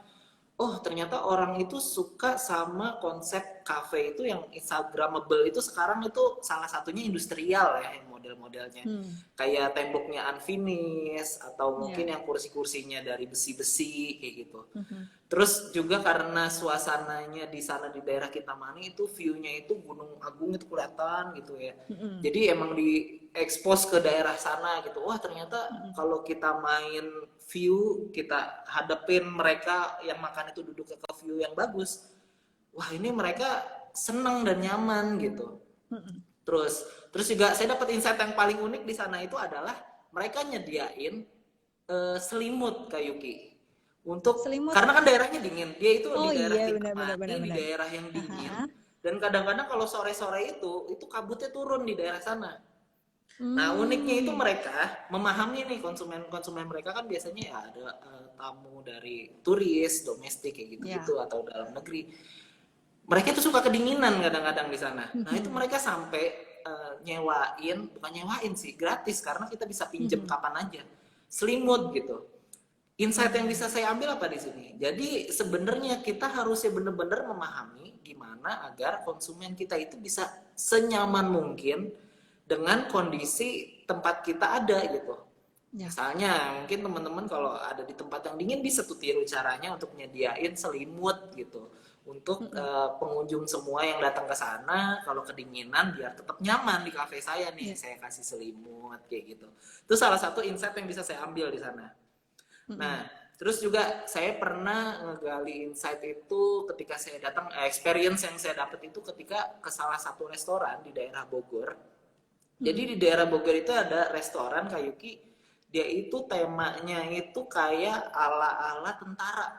Speaker 2: oh ternyata orang itu suka sama konsep cafe itu yang instagramable itu sekarang itu salah satunya industrial ya, yang model-modelnya kayak temboknya unfinished atau mungkin yang kursi-kursinya dari besi-besi kayak gitu. Terus juga karena suasananya di sana di daerah Kintamani itu view-nya itu Gunung Agung itu kelihatan gitu ya. Jadi emang di expose ke daerah sana gitu. Wah ternyata kalau kita main view, kita hadapin mereka yang makan itu duduk ke view yang bagus. Wah ini mereka senang dan nyaman gitu. Terus juga saya dapat insight yang paling unik di sana itu adalah mereka nyediain selimut Kak Yuki. Untuk karena kan daerahnya dingin, dia itu di daerah Kintamani, di daerah yang dingin, dan kadang-kadang kalau sore-sore itu kabutnya turun di daerah sana. Nah uniknya itu mereka memahami nih konsumen mereka kan biasanya ya ada tamu dari turis, domestik kayak gitu atau dalam negeri. Mereka itu suka kedinginan kadang-kadang di sana. Nah itu mereka sampai bukan nyewain sih, gratis karena kita bisa pinjem kapan aja selimut gitu. Insight yang bisa saya ambil apa di sini? Jadi sebenarnya kita harusnya benar-benar memahami gimana agar konsumen kita itu bisa senyaman mungkin dengan kondisi tempat kita ada gitu. Misalnya mungkin teman-teman kalau ada di tempat yang dingin bisa tuh tiru caranya untuk nyediain selimut gitu. Untuk pengunjung semua yang datang ke sana kalau kedinginan biar tetap nyaman di kafe saya nih, saya kasih selimut kayak gitu. Itu salah satu insight yang bisa saya ambil di sana. Nah, terus juga saya pernah ngegali insight itu ketika saya datang, experience yang saya dapat itu ketika ke salah satu restoran di daerah Bogor. Jadi di daerah Bogor itu ada restoran Kak Yuki, dia itu temanya itu kayak ala-ala tentara.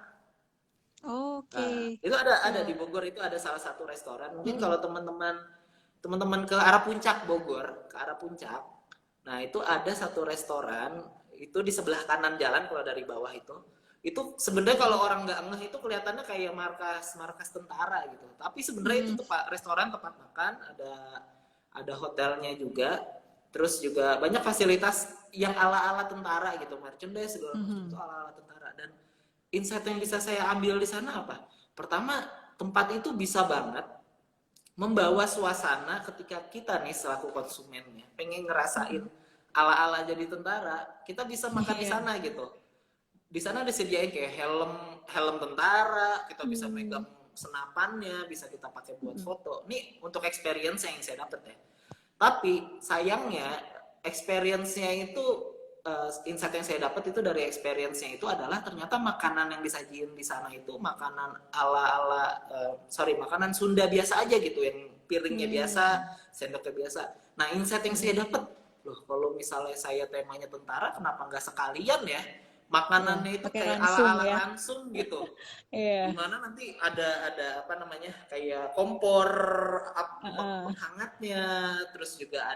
Speaker 2: Nah, itu ada di Bogor itu ada salah satu restoran. Mungkin kalau teman-teman ke arah puncak Bogor, ke arah puncak, nah itu ada satu restoran itu di sebelah kanan jalan kalau dari bawah itu sebenarnya kalau orang nggak ngeh itu kelihatannya kayak markas tentara gitu, tapi sebenarnya itu restoran tempat makan, ada hotelnya juga, terus juga banyak fasilitas yang ala-ala tentara gitu, merchandise segala macam itu ala-ala tentara. Dan insight yang bisa saya ambil di sana apa? Pertama, tempat itu bisa banget membawa suasana ketika kita nih selaku konsumennya pengen ngerasain ala-ala jadi tentara, kita bisa makan di sana gitu. Di sana disediain kayak helm tentara, kita bisa pegang senapannya, bisa kita pakai buat foto. Ini untuk experience yang saya dapat ya. Tapi sayangnya experience-nya itu insight yang saya dapat itu dari experience-nya itu adalah ternyata makanan yang disajiin di sana itu makanan makanan Sunda biasa aja gitu, yang piringnya biasa, sendoknya biasa. Nah, insight yang saya dapat, loh kalau misalnya saya temanya tentara kenapa nggak sekalian ya
Speaker 1: Iya,
Speaker 2: makanannya itu
Speaker 1: pakai
Speaker 2: kayak
Speaker 1: ransum
Speaker 2: ala-ala
Speaker 1: ya.
Speaker 2: ransum gitu,
Speaker 1: Iya.
Speaker 2: dimana nanti ada apa namanya kayak kompor
Speaker 1: Heeh.
Speaker 2: penghangatnya, terus juga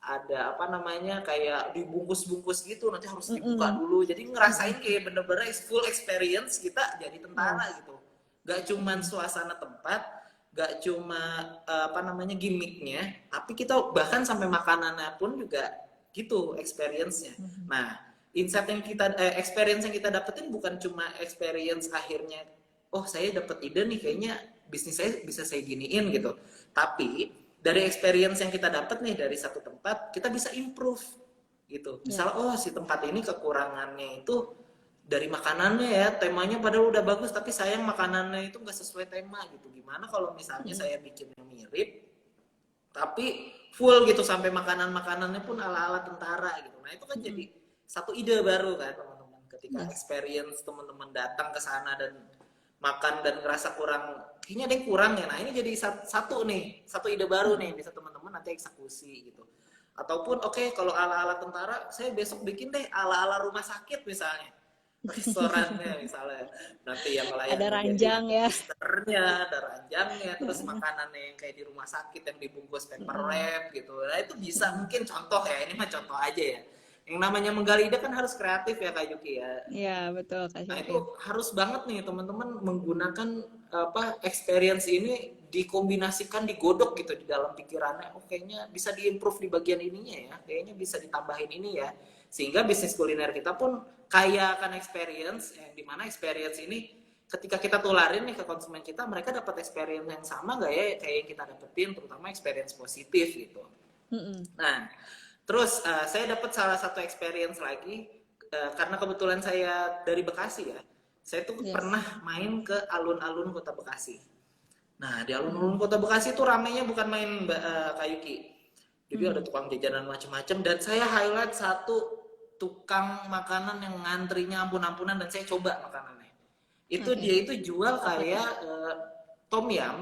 Speaker 2: ada apa namanya kayak dibungkus-bungkus gitu, nanti harus dibuka
Speaker 1: Mm-mm.
Speaker 2: dulu, jadi ngerasain
Speaker 1: Mm-mm.
Speaker 2: kayak bener-bener full experience kita jadi tentara
Speaker 1: Yes.
Speaker 2: gitu. Gak cuman
Speaker 1: Mm.
Speaker 2: suasana tempat, gak cuma apa namanya gimmicknya, tapi kita bahkan sampai makanannya pun juga gitu experience-nya.
Speaker 1: Mm.
Speaker 2: Nah, insight yang kita experience yang kita dapetin bukan cuma experience akhirnya, oh saya dapet ide nih kayaknya bisnis saya bisa saya giniin gitu, tapi dari experience yang kita dapat nih dari satu tempat kita bisa improve gitu. Misal
Speaker 1: Yes.
Speaker 2: oh si tempat ini kekurangannya itu dari makanannya ya, temanya padahal udah bagus tapi sayang makanannya itu nggak sesuai tema gitu. Gimana kalau misalnya
Speaker 1: Mm.
Speaker 2: saya bikin yang mirip tapi full gitu sampai makanan-makanannya pun ala-ala tentara gitu. Nah itu kan jadi
Speaker 1: Mm.
Speaker 2: satu ide baru kan teman-teman. Ketika
Speaker 1: Yes.
Speaker 2: experience teman-teman datang ke sana dan makan dan ngerasa kurang, kayaknya ada yang kurang ya. Nah ini jadi satu nih, satu ide baru nih
Speaker 1: Mm.
Speaker 2: bisa teman-teman nanti eksekusi gitu. Ataupun oke, kalau ala-ala tentara, saya besok bikin deh ala-ala rumah sakit misalnya. Restorannya misalnya, nanti yang
Speaker 1: Ada
Speaker 2: melayani jadi
Speaker 1: ranjang ya.
Speaker 2: misternya, ada ranjangnya, terus makanannya yang kayak di rumah sakit yang dibungkus paper
Speaker 1: Mm.
Speaker 2: wrap gitu. Nah itu bisa
Speaker 1: Mm.
Speaker 2: mungkin contoh ya, ini mah contoh aja ya. Yang namanya menggali ide kan harus kreatif ya Kak Yuki ya.
Speaker 1: Iya, betul Kak
Speaker 2: Nah itu
Speaker 1: Syarif.
Speaker 2: harus banget nih teman-teman menggunakan apa experience ini dikombinasikan, digodok gitu di dalam pikirannya. Oh kayaknya bisa diimprove di bagian ininya ya, kayaknya bisa ditambahin ini ya, sehingga bisnis kuliner kita pun kaya akan experience, yang dimana experience ini ketika kita tularin nih ke konsumen kita, mereka dapat experience yang sama nggak ya kayak yang kita dapetin, terutama experience positif gitu.
Speaker 1: Mm-mm.
Speaker 2: Nah, terus saya dapat salah satu experience lagi karena kebetulan saya dari Bekasi ya. Saya tuh
Speaker 1: Yes.
Speaker 2: pernah main ke alun-alun Kota Bekasi. Nah, di alun-alun
Speaker 1: Mm.
Speaker 2: Kota Bekasi tuh ramenya bukan main Kayuki. Jadi ada
Speaker 1: Mm.
Speaker 2: tukang jajanan macam-macam dan saya highlight satu tukang makanan yang ngantrinya ampun-ampunan dan saya coba makanannya. Itu
Speaker 1: Oke.
Speaker 2: dia itu jual
Speaker 1: Apa tuh?
Speaker 2: kayak tom yum,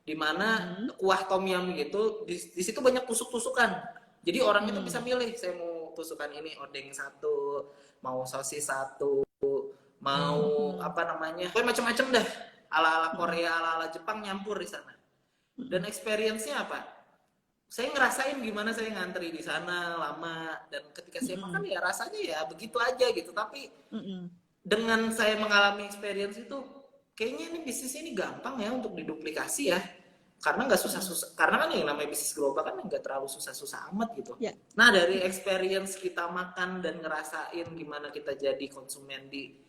Speaker 2: di mana
Speaker 1: Mm.
Speaker 2: kuah tom yum gitu di situ banyak tusuk-tusukan. Jadi orang itu bisa
Speaker 1: Mm.
Speaker 2: milih, saya mau tusukan ini odeng satu, mau sosis satu, mau
Speaker 1: Mm.
Speaker 2: apa namanya, pokoknya macam-macam dah. Ala-ala
Speaker 1: Mm.
Speaker 2: Korea, ala-ala Jepang nyampur di sana. Dan
Speaker 1: Mm.
Speaker 2: experience-nya apa? Saya ngerasain gimana saya ngantri di sana lama dan ketika saya makan
Speaker 1: Mm.
Speaker 2: ya rasanya ya begitu aja gitu. Tapi
Speaker 1: Mm.
Speaker 2: dengan saya mengalami experience itu, kayaknya ini bisnis ini gampang ya untuk diduplikasi ya. Karena nggak
Speaker 1: Mm.
Speaker 2: susah-susah, karena kan yang namanya bisnis global kan nggak terlalu susah-susah amat gitu.
Speaker 1: Ya.
Speaker 2: Nah dari experience kita makan dan ngerasain gimana kita jadi konsumen di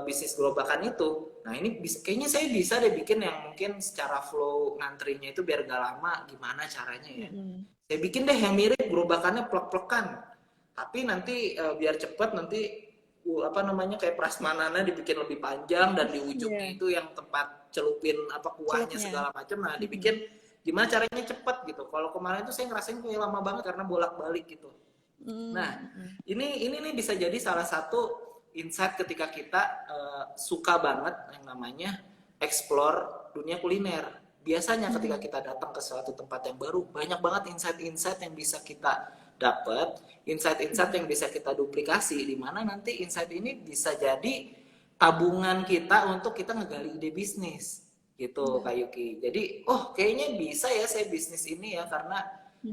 Speaker 2: bisnis global kan itu, nah ini kayaknya saya bisa deh bikin yang mungkin secara flow ngantrinya itu biar gak lama, gimana caranya ya.
Speaker 1: Mm.
Speaker 2: Saya bikin deh yang mirip gerobakannya plek-plekan, tapi nanti biar cepet nanti apa namanya kayak prasmanannya dibikin lebih panjang dan di ujungnya
Speaker 1: Yeah.
Speaker 2: itu yang tempat celupin apa kuahnya
Speaker 1: Celupnya.
Speaker 2: segala macam, nah
Speaker 1: Mm.
Speaker 2: dibikin gimana caranya cepet gitu. Kalau kemarin tuh saya ngerasain kayak lama banget karena bolak-balik gitu. Nah
Speaker 1: Mm.
Speaker 2: ini nih bisa jadi salah satu insight ketika kita suka banget yang namanya explore dunia kuliner. Biasanya ketika kita datang ke suatu tempat yang baru, banyak banget insight-insight yang bisa kita dapat, insight-insight yang bisa kita duplikasi, di mana nanti insight ini bisa jadi tabungan kita untuk kita ngegali ide bisnis gitu Kak Yuki. Jadi oh kayaknya bisa ya saya bisnis ini ya karena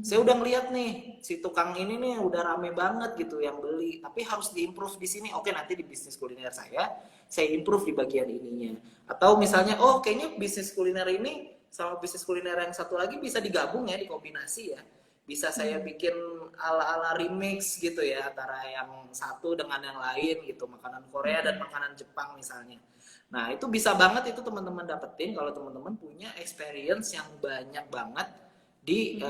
Speaker 2: saya udah ngeliat nih si tukang ini nih udah rame banget gitu yang beli, tapi harus diimprove di sini. Oke nanti di bisnis kuliner saya improve di bagian ininya. Atau misalnya oh kayaknya bisnis kuliner ini sama bisnis kuliner yang satu lagi bisa digabung ya, dikombinasi ya. Bisa saya bikin ala-ala remix gitu ya antara yang satu dengan yang lain gitu, makanan Korea dan makanan Jepang misalnya. Nah itu bisa banget itu teman-teman dapetin kalau teman-teman punya experience yang banyak banget di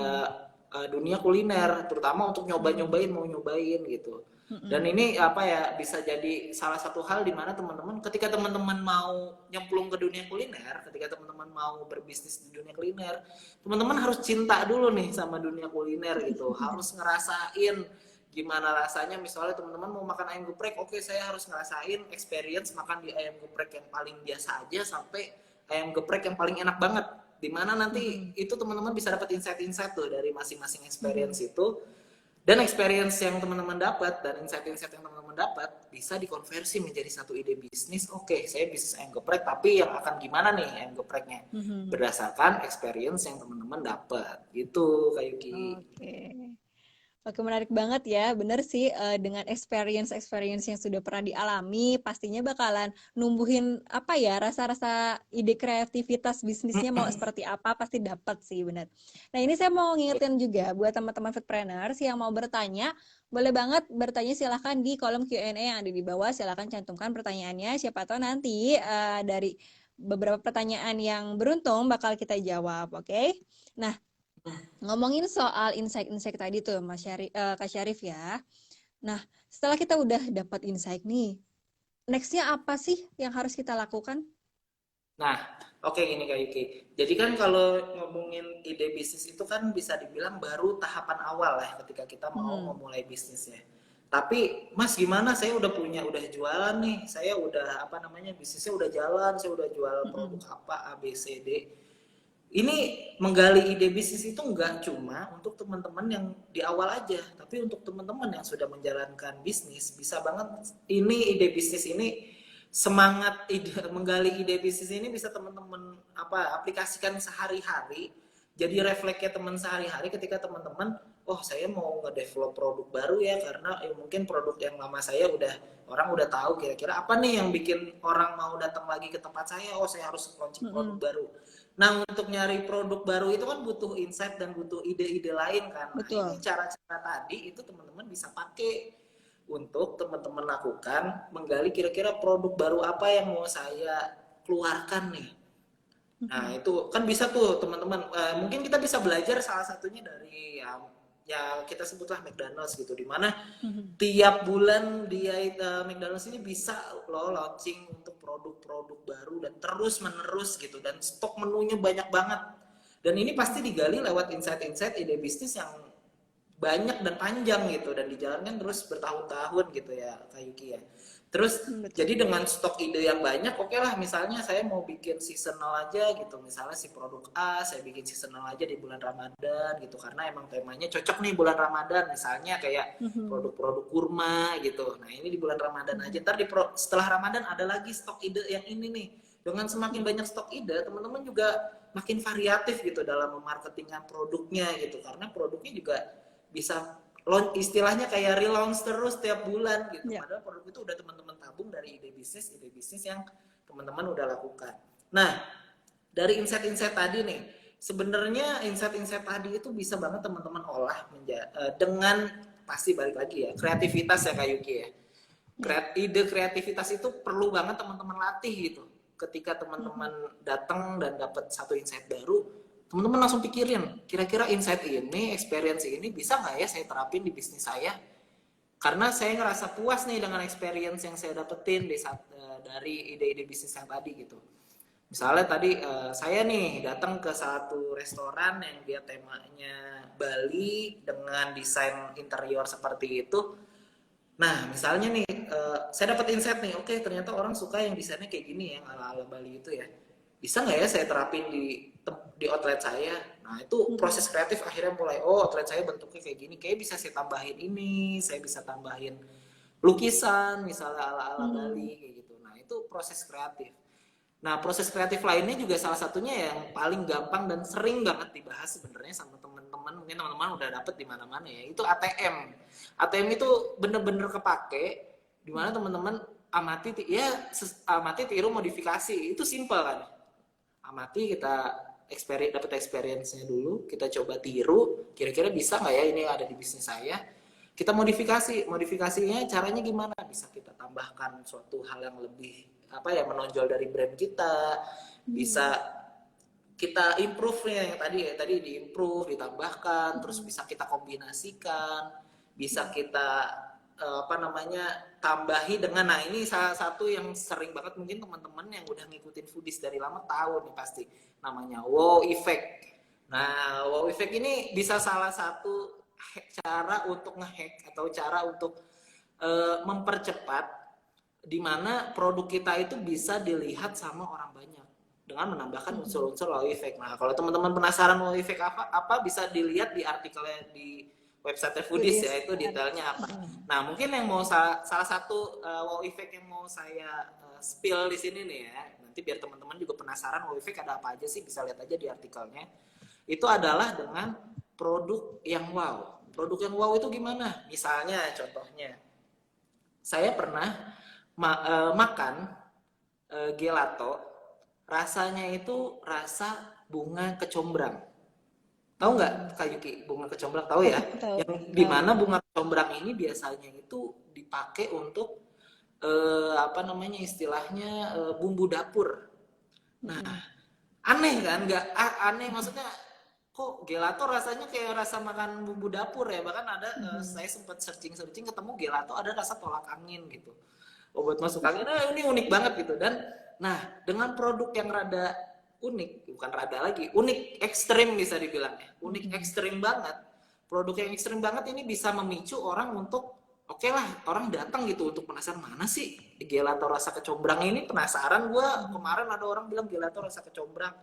Speaker 2: dunia kuliner, terutama untuk nyobain mau nyobain gitu. Dan ini apa ya bisa jadi salah satu hal di mana teman-teman ketika teman-teman mau nyemplung ke dunia kuliner, ketika teman-teman mau berbisnis di dunia kuliner, teman-teman harus cinta dulu nih sama dunia kuliner gitu, harus ngerasain gimana rasanya. Misalnya teman-teman mau makan ayam geprek, oke saya harus ngerasain experience makan di ayam geprek yang paling biasa aja sampai ayam geprek yang paling enak banget, dimana nanti itu teman-teman bisa dapat insight-insight tuh dari masing-masing experience itu. Dan experience yang teman-teman dapat dan insight-insight yang teman-teman dapat bisa dikonversi menjadi satu ide bisnis. Oke, saya bisnis ayam geprek, tapi yang akan gimana nih ayam gepreknya? Berdasarkan experience yang teman-teman dapat. Gitu, Kak Yuki.
Speaker 1: Oke. Oke, menarik banget ya. Bener sih, dengan experience yang sudah pernah dialami, pastinya bakalan numbuhin apa ya, rasa-rasa ide kreativitas bisnisnya mau seperti apa, pasti dapat sih, bener. Nah, ini saya mau ngingetin juga buat teman-teman foodpreneurs yang mau bertanya, boleh banget bertanya silahkan di kolom Q&A yang ada di bawah, silahkan cantumkan pertanyaannya. Siapa tahu nanti dari beberapa pertanyaan yang beruntung bakal kita jawab, oke? Nah, ngomongin soal insight-insight tadi tuh Kak Syarif ya. Nah, setelah kita udah dapat insight nih, next-nya apa sih yang harus kita lakukan?
Speaker 2: Nah, oke gini Kak Yuki. Jadi kan kalau ngomongin ide bisnis itu kan bisa dibilang baru tahapan awal ya ketika kita mau memulai bisnisnya. Tapi Mas gimana, saya udah jualan nih, saya udah apa namanya bisnisnya udah jalan, saya udah jual produk apa A B C D. Ini menggali ide bisnis itu nggak cuma untuk teman-teman yang di awal aja, tapi untuk teman-teman yang sudah menjalankan bisnis bisa banget ini ide bisnis ini semangat menggali ide bisnis ini bisa teman-teman aplikasikan sehari-hari jadi refleksnya teman sehari-hari ketika teman-teman oh saya mau nge-develop produk baru ya karena mungkin produk yang lama saya orang udah tahu kira-kira apa nih yang bikin orang mau datang lagi ke tempat saya, oh saya harus launching produk baru. Nah, untuk nyari produk baru itu kan butuh insight dan butuh ide-ide lain kan. Nah, ini cara-cara tadi itu teman-teman bisa pakai untuk teman-teman lakukan menggali kira-kira produk baru apa yang mau saya keluarkan nih. Nah, itu kan bisa tuh teman-teman. Mungkin kita bisa belajar salah satunya dari ya kita sebutlah McDonald's gitu, dimana tiap bulan dia McDonald's ini bisa loh launching untuk produk-produk baru dan terus menerus gitu, dan stok menunya banyak banget, dan ini pasti digali lewat insight-insight ide bisnis yang banyak dan panjang gitu dan dijalankan terus bertahun-tahun gitu ya Kak Yuki ya. Terus jadi dengan stok ide yang banyak, oke lah misalnya saya mau bikin seasonal aja gitu, misalnya si produk A saya bikin seasonal aja di bulan Ramadan gitu karena emang temanya cocok nih bulan Ramadan, misalnya kayak produk-produk kurma gitu. Nah ini di bulan Ramadan aja, ntar setelah Ramadan ada lagi stok ide yang ini nih. Dengan semakin banyak stok ide, teman-teman juga makin variatif gitu dalam memarketingkan produknya gitu, karena produknya juga bisa istilahnya kayak relaunch terus tiap bulan gitu. Padahal produk itu udah teman-teman tabung dari ide bisnis yang teman-teman udah lakukan. Nah, dari insight-insight tadi nih, sebenarnya insight-insight tadi itu bisa banget teman-teman olah dengan pasti balik lagi ya, kreativitas ya Kak Yuki ya. Ide kreativitas itu perlu banget teman-teman latih gitu. Ketika teman-teman datang dan dapat satu insight baru, teman-teman langsung pikirin, kira-kira insight ini, experience ini bisa nggak ya saya terapin di bisnis saya? Karena saya ngerasa puas nih dengan experience yang saya dapetin dari ide-ide bisnis yang tadi gitu. Misalnya tadi saya nih datang ke satu restoran yang dia temanya Bali dengan desain interior seperti itu. Nah, misalnya nih saya dapat insight nih, oke ternyata orang suka yang desainnya kayak gini ya, ala-ala Bali itu ya. Bisa nggak ya saya terapin di outlet saya? Nah itu proses kreatif akhirnya mulai, oh outlet saya bentuknya kayak gini, kayak bisa saya tambahin ini, saya bisa tambahin lukisan misalnya ala-ala Bali kayak gitu. Nah itu proses kreatif. Nah proses kreatif lainnya juga salah satunya yang paling gampang dan sering banget dibahas sebenarnya sama teman-teman, mungkin teman-teman udah dapet di mana-mana ya, itu ATM. ATM itu bener-bener kepake di mana teman-teman amati tiru modifikasi, itu simple kan. Amati, kita dapat experience-nya dulu, kita coba tiru, kira-kira bisa nggak ya ini ada di bisnis saya, kita modifikasinya caranya gimana, bisa kita tambahkan suatu hal yang lebih menonjol dari brand kita, bisa kita improve nya yang tadi diimprove, ditambahkan, terus bisa kita kombinasikan, bisa kita tambahi dengan, nah ini salah satu yang sering banget mungkin teman-teman yang udah ngikutin foodies dari lama tahu nih pasti, namanya wow effect. Nah wow effect ini bisa salah satu cara untuk ngehack atau cara untuk mempercepat di mana produk kita itu bisa dilihat sama orang banyak dengan menambahkan unsur-unsur wow effect. Nah kalau teman-teman penasaran wow effect apa bisa dilihat di artikelnya di website Foodies
Speaker 1: Foodies.
Speaker 2: ya, itu detailnya apa. Nah, mungkin yang mau salah satu wow effect yang mau saya spill di sini nih ya, nanti biar teman-teman juga penasaran wow effect ada apa aja sih, bisa lihat aja di artikelnya. Itu adalah dengan produk yang wow. Produk yang wow itu gimana? Misalnya contohnya, saya pernah makan gelato, rasanya itu rasa bunga kecombrang. Tahu nggak Kak Yuki bunga kecombrang? Tahu ya?
Speaker 1: Tahu,
Speaker 2: Yang
Speaker 1: tahu.
Speaker 2: dimana bunga kecombrang ini biasanya itu dipakai untuk apa namanya istilahnya bumbu dapur. Nah, aneh kan? Nggak aneh maksudnya kok gelato rasanya kayak rasa makan bumbu dapur ya. Bahkan ada saya sempat searching ketemu gelato ada rasa tolak angin gitu. Obat masuk angin, ini unik banget gitu. Dan nah dengan produk yang rada unik, bukan rada lagi, unik ekstrim bisa dibilang ya, unik ekstrim banget. Produk yang ekstrim banget ini bisa memicu orang untuk oke lah, orang datang gitu untuk penasaran mana sih gelato rasa kecombrang ini, penasaran gua. Kemarin ada orang bilang gelato rasa kecombrang,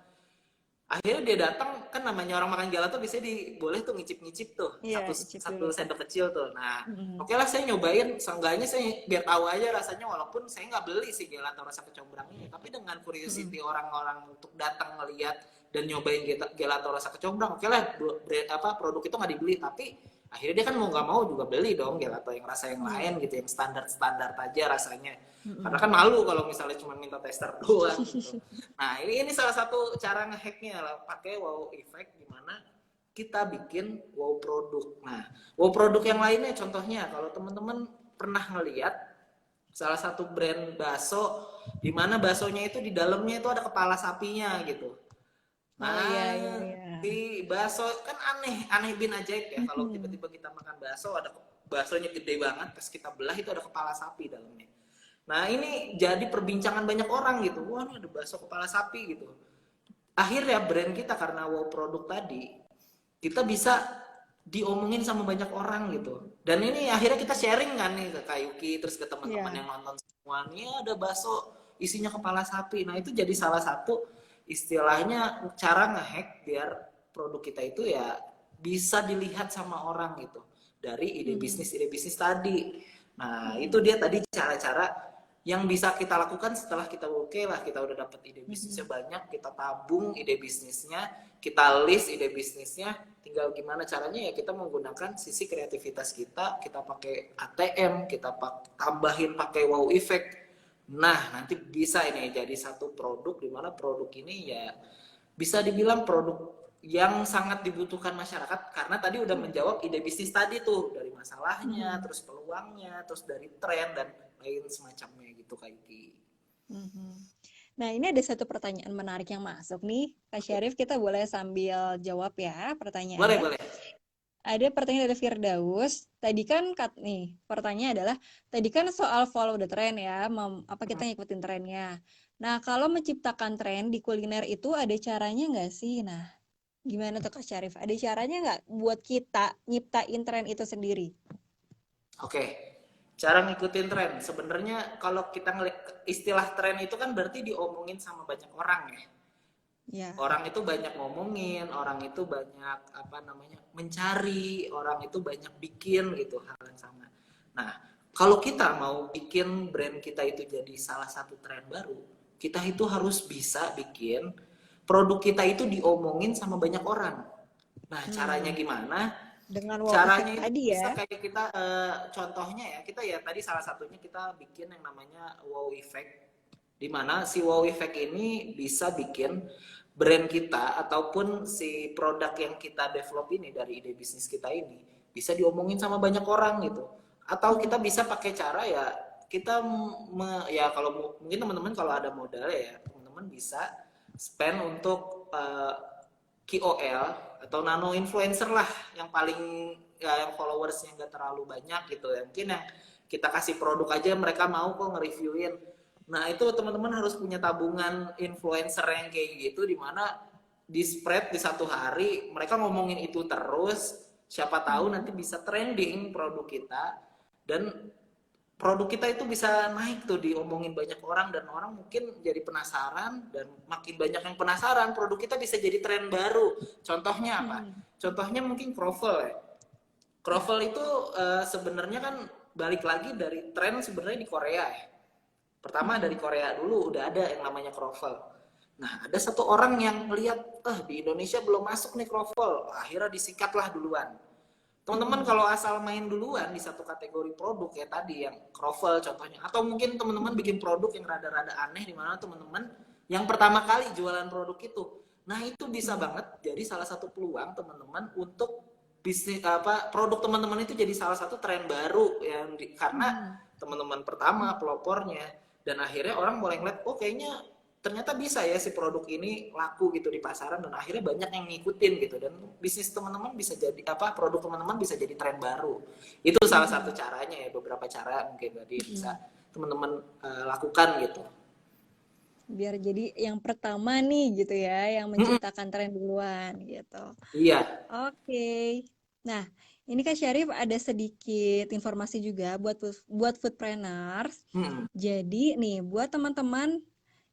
Speaker 2: akhirnya dia datang. Kan namanya orang makan gelato biasanya boleh tuh ngicip-ngicip tuh
Speaker 1: Iya, icip
Speaker 2: satu
Speaker 1: dulu.
Speaker 2: sendok kecil tuh. Nah, oke lah saya nyobain, seenggaknya saya biar tahu aja rasanya, walaupun saya nggak beli sih gelato rasa kecombrang ini, tapi dengan curiosity orang-orang untuk datang ngeliat dan nyobain gelato rasa kecombrang, oke lah produk itu nggak dibeli, tapi akhirnya dia kan mau nggak mau juga beli dong gelato yang rasa yang lain gitu, yang standar aja rasanya, karena kan malu kalau misalnya cuma minta tester doang gitu. Nah, ini salah satu cara ngehacknya lah, pakai wow effect, gimana kita bikin wow produk. Nah, wow produk yang lainnya contohnya kalau teman-teman pernah ngeliat salah satu brand bakso di mana baksonya itu di dalamnya itu ada kepala sapinya gitu.
Speaker 1: Oh iya,
Speaker 2: Nah,
Speaker 1: iya, iya.
Speaker 2: di bakso kan aneh bin ajaib ya, kalau tiba-tiba kita makan bakso ada baksonya gede banget, pas kita belah itu ada kepala sapi dalamnya. Nah, ini jadi perbincangan banyak orang gitu. Wah, ini ada bakso kepala sapi gitu. Akhirnya brand kita karena wow produk tadi, kita bisa diomongin sama banyak orang gitu. Dan ini akhirnya kita sharing kan nih ke Kayuki, terus ke teman-teman
Speaker 1: Iya.
Speaker 2: yang nonton semua. Ini ada bakso isinya kepala sapi. Nah, itu jadi salah satu istilahnya cara ngehack biar produk kita itu ya bisa dilihat sama orang gitu. Dari ide bisnis tadi. Nah, itu dia tadi cara-cara yang bisa kita lakukan setelah kita oke lah, kita udah dapat ide bisnisnya banyak, kita tabung ide bisnisnya, kita list ide bisnisnya, tinggal gimana caranya ya kita menggunakan sisi kreativitas kita pakai ATM, kita tambahin pakai wow effect. Nah, nanti bisa ini jadi satu produk di mana produk ini ya bisa dibilang produk yang sangat dibutuhkan masyarakat, karena tadi udah menjawab ide bisnis tadi tuh, dari masalahnya, terus peluangnya, terus dari tren dan lain semacamnya gitu Kak Yuki.
Speaker 1: Nah, ini ada satu pertanyaan menarik yang masuk nih. Kak Syarif, kita boleh sambil jawab ya pertanyaannya.
Speaker 2: Boleh.
Speaker 1: Ada pertanyaan dari Firdaus. Tadi kan pertanyaannya adalah tadi kan soal follow the trend ya, apa kita ngikutin trennya. Nah, kalau menciptakan tren di kuliner itu ada caranya nggak sih? Nah, gimana tuh Kak Syarif? Ada caranya nggak buat kita nyiptain tren itu sendiri?
Speaker 2: Oke, cara ngikutin tren. Sebenarnya kalau kita ngeliat istilah tren itu kan berarti diomongin sama banyak orang ya.
Speaker 1: Ya.
Speaker 2: Orang itu banyak ngomongin, orang itu banyak mencari, orang itu banyak bikin gitu hal yang sama. Nah, kalau kita mau bikin brand kita itu jadi salah satu tren baru, kita itu harus bisa bikin produk kita itu diomongin sama banyak orang. Nah, caranya gimana?
Speaker 1: Dengan wow
Speaker 2: Caranya
Speaker 1: effect
Speaker 2: itu
Speaker 1: tadi
Speaker 2: bisa
Speaker 1: ya.
Speaker 2: kayak kita contohnya ya, kita ya tadi salah satunya kita bikin yang namanya wow effect, di mana si wow effect ini bisa bikin brand kita ataupun si produk yang kita develop ini dari ide bisnis kita ini bisa diomongin sama banyak orang gitu. Atau kita bisa pakai cara ya kita ya kalau mungkin teman-teman kalau ada modal ya teman-teman bisa spend untuk KOL atau nano influencer lah yang paling ya, yang followersnya nggak terlalu banyak gitu ya. Mungkin yang kita kasih produk aja mereka mau kok nge-reviewin. Nah, itu teman-teman harus punya tabungan influencer yang kayak gitu, di mana di spread di satu hari mereka ngomongin itu terus, siapa tahu nanti bisa trending produk kita, dan produk kita itu bisa naik tuh diomongin banyak orang, dan orang mungkin jadi penasaran, dan makin banyak yang penasaran produk kita bisa jadi tren baru. Contohnya apa? Contohnya mungkin Krovel ya. Kroffel itu sebenarnya kan balik lagi dari tren sebenarnya di Korea ya. Pertama dari Korea dulu udah ada yang namanya kroffel. Nah, ada satu orang yang melihat, di Indonesia belum masuk nih kroffel. Akhirnya disikatlah duluan. Teman-teman kalau asal main duluan di satu kategori produk ya tadi yang kroffel contohnya, atau mungkin teman-teman bikin produk yang rada-rada aneh di mana teman-teman yang pertama kali jualan produk itu. Nah, itu bisa banget jadi salah satu peluang teman-teman untuk bisnis apa produk teman-teman itu jadi salah satu tren baru yang karena teman-teman pertama pelopornya dan akhirnya orang mulai ngeliat oh kayaknya ternyata bisa ya si produk ini laku gitu di pasaran dan akhirnya banyak yang ngikutin gitu dan bisnis teman-teman bisa jadi apa produk teman-teman bisa jadi tren baru itu salah satu caranya ya beberapa cara mungkin tadi bisa teman-teman lakukan gitu.
Speaker 1: Biar jadi yang pertama nih gitu ya, yang menciptakan tren duluan gitu.
Speaker 2: Iya.
Speaker 1: Oke. Nah, ini Kak Syarif ada sedikit informasi juga buat foodpreneurs.
Speaker 2: Mm-mm.
Speaker 1: Jadi nih, buat teman-teman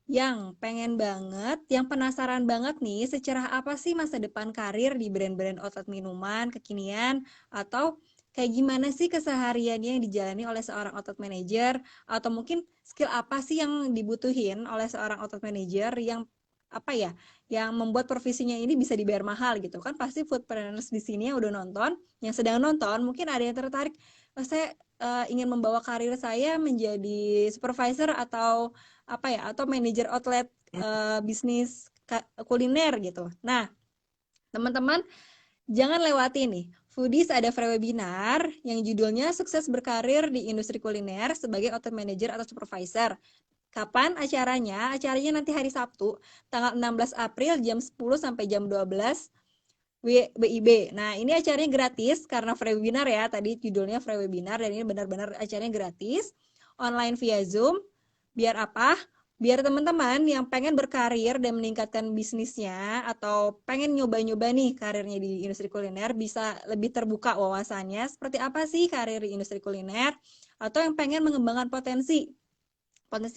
Speaker 1: yang pengen banget, yang penasaran banget nih, secerah apa sih masa depan karir di brand-brand outlet minuman kekinian, atau kayak gimana sih kesehariannya yang dijalani oleh seorang outlet manager, atau mungkin skill apa sih yang dibutuhin oleh seorang outlet manager yang apa ya, yang membuat profesinya ini bisa dibayar mahal gitu kan pasti foodpreneurs di sini yang udah nonton, yang sedang nonton mungkin ada yang tertarik, saya ingin membawa karir saya menjadi supervisor atau apa ya atau manajer outlet bisnis kuliner gitu. Nah, teman-teman jangan lewati nih. Foodies ada free webinar yang judulnya Sukses Berkarir di Industri Kuliner sebagai Outlet Manager atau Supervisor. Kapan acaranya? Acaranya nanti hari Sabtu, tanggal 16 April jam 10 sampai jam 12 WIB. Nah, ini acaranya gratis karena free webinar ya. Tadi judulnya free webinar dan ini benar-benar acaranya gratis. Online via Zoom. Biar apa? Biar teman-teman yang pengen berkarir dan meningkatkan bisnisnya atau pengen nyoba-nyoba nih karirnya di industri kuliner bisa lebih terbuka wawasannya seperti apa sih karir di industri kuliner atau yang pengen mengembangkan potensi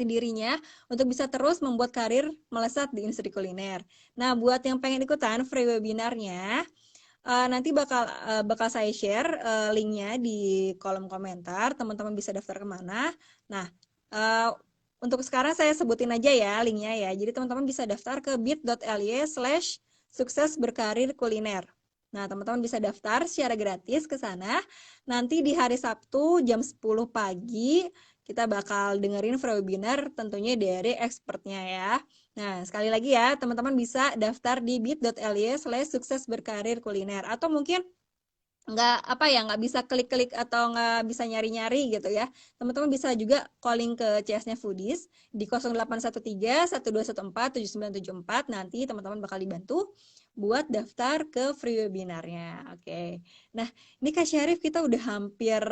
Speaker 1: dirinya untuk bisa terus membuat karir melesat di industri kuliner. Nah, buat yang pengen ikutan free webinarnya, nanti bakal saya share linknya di kolom komentar. Teman-teman bisa daftar kemana. Nah, untuk sekarang saya sebutin aja ya linknya ya. Jadi teman-teman bisa daftar ke bit.ly/sukses berkarir kuliner. Nah, teman-teman bisa daftar secara gratis ke sana. Nanti di hari Sabtu jam 10 pagi kita bakal dengerin free webinar tentunya dari expertnya ya. Nah, sekali lagi ya, teman-teman bisa daftar di bit.ly/sukses berkarir kuliner atau mungkin nggak bisa klik-klik atau nggak bisa nyari-nyari gitu ya. Teman-teman bisa juga calling ke CS-nya Foodies di 0813 1214 7974. Nanti teman-teman bakal dibantu buat daftar ke free webinarnya. Oke. Nah, ini Kak Syarif kita udah hampir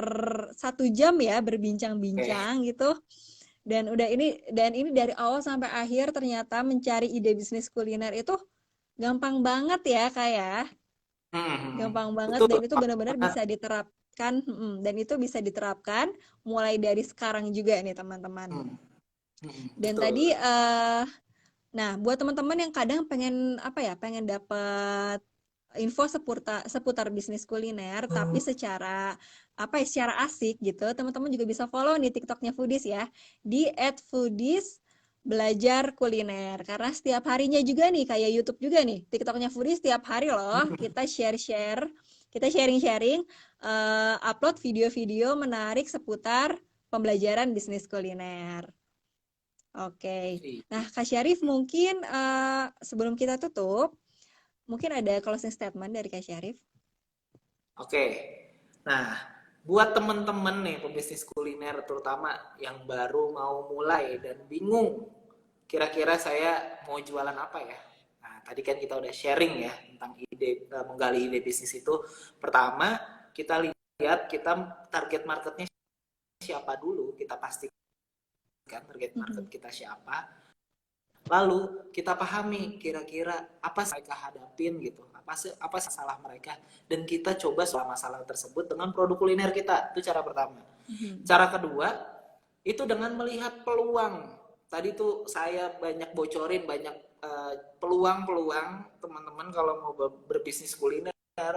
Speaker 1: 1 jam ya berbincang-bincang gitu. Dan ini dari awal sampai akhir ternyata mencari ide bisnis kuliner itu gampang banget ya Kak ya. Gampang banget
Speaker 2: Betul.
Speaker 1: dan itu benar-benar bisa diterapkan dan itu bisa diterapkan mulai dari sekarang juga nih teman-teman. Dan
Speaker 2: Betul.
Speaker 1: tadi nah buat teman-teman yang kadang pengen apa ya, pengen dapat info seputar bisnis kuliner tapi secara apa ya, secara asik gitu, teman-teman juga bisa follow nih TikToknya Foodies ya di @foodies belajar kuliner karena setiap harinya juga nih kayak YouTube juga nih TikToknya Foodies setiap hari loh kita sharing-sharing upload video-video menarik seputar pembelajaran bisnis kuliner. Oke, nah Kak Syarif mungkin sebelum kita tutup mungkin ada closing statement dari Kak Syarif.
Speaker 2: Oke. Nah, buat temen-temen nih pebisnis kuliner terutama yang baru mau mulai dan bingung kira-kira saya mau jualan apa ya. Nah, tadi kan kita udah sharing ya tentang ide menggali ide bisnis itu. Pertama, kita lihat kita target marketnya siapa dulu, kita pastikan target market kita siapa. Lalu kita pahami kira-kira apa mereka hadapin gitu, apa salah mereka dan kita coba soal masalah tersebut dengan produk kuliner kita. Itu cara pertama. Cara kedua itu dengan melihat peluang. Tadi tuh saya banyak bocorin banyak peluang-peluang teman-teman kalau mau berbisnis kuliner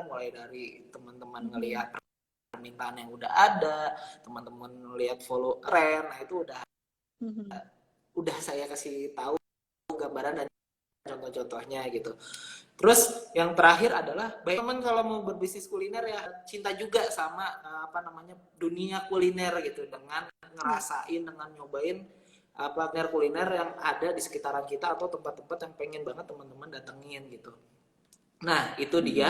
Speaker 2: mulai dari teman-teman ngelihat permintaan yang udah ada, teman-teman lihat follow keren, nah itu
Speaker 1: Mhm.
Speaker 2: udah saya kasih tahu gambaran dan contoh-contohnya gitu. Terus yang terakhir adalah baik teman kalau mau berbisnis kuliner ya cinta juga sama apa namanya dunia kuliner gitu dengan
Speaker 1: Ya.
Speaker 2: ngerasain dengan nyobain apa kuliner yang ada di sekitaran kita atau tempat-tempat yang pengen banget teman-teman datengin gitu. Nah, itu
Speaker 1: Mhm.
Speaker 2: dia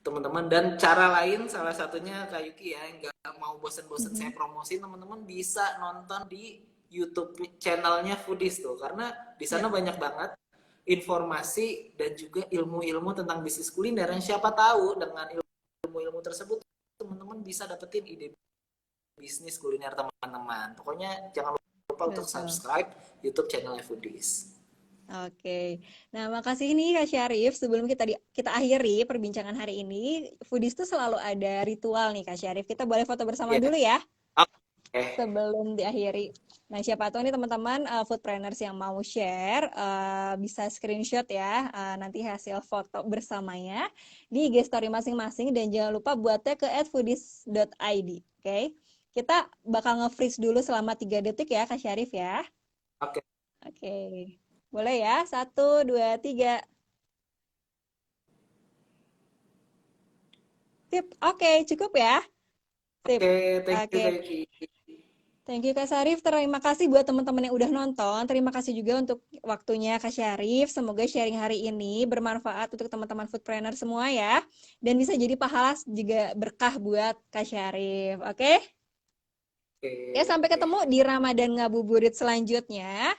Speaker 2: teman-teman dan cara lain salah satunya Kak Yuki ya nggak mau bosen-bosen saya
Speaker 1: Mhm.
Speaker 2: promosi teman-teman bisa nonton di YouTube channelnya Foodies tuh karena di
Speaker 1: Ya.
Speaker 2: sana banyak banget informasi dan juga ilmu-ilmu tentang bisnis kuliner yang siapa tahu dengan ilmu-ilmu tersebut teman-teman bisa dapetin ide bisnis kuliner teman-teman. Pokoknya jangan lupa untuk
Speaker 1: Betul.
Speaker 2: subscribe YouTube channel Foodies.
Speaker 1: Oke. Nah, makasih nih Kak Syarif. Sebelum kita akhiri perbincangan hari ini, Foodies tuh selalu ada ritual nih Kak Syarif. Kita boleh foto bersama
Speaker 2: Ya,
Speaker 1: dulu ya
Speaker 2: oke.
Speaker 1: sebelum diakhiri. Nah, siapa tahu nih teman-teman foodpreneurs yang mau share bisa screenshot ya nanti hasil foto bersamanya di IG story masing-masing dan jangan lupa buatnya ke @foodies.id. Oke. Kita bakal nge-freeze dulu selama 3 detik ya Kak Syarif ya.
Speaker 2: Oke.
Speaker 1: Oke. Boleh ya? Satu, dua, tiga. Sip. Oke, cukup ya? Sip.
Speaker 2: Oke, thank you,
Speaker 1: Oke.
Speaker 2: thank you.
Speaker 1: Thank you Kak Syarif. Terima kasih buat teman-teman yang udah nonton. Terima kasih juga untuk waktunya Kak Syarif. Semoga sharing hari ini bermanfaat untuk teman-teman foodpreneur semua ya. Dan bisa jadi pahala juga berkah buat Kak Syarif. Oke? Ya, sampai
Speaker 2: Oke.
Speaker 1: ketemu di Ramadan Ngabuburit selanjutnya.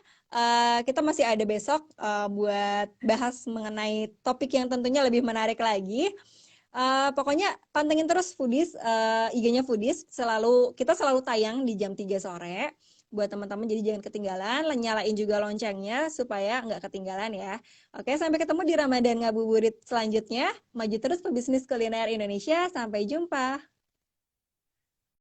Speaker 1: Kita masih ada besok buat bahas mengenai topik yang tentunya lebih menarik lagi. Pokoknya pantengin terus Foodies, IG-nya Foodies. Kita selalu tayang di jam 3 sore. Buat teman-teman jadi jangan ketinggalan. Nyalain juga loncengnya supaya nggak ketinggalan ya. Oke, sampai ketemu di Ramadan Ngabuburit selanjutnya. Maju terus pebisnis kuliner Indonesia. Sampai jumpa.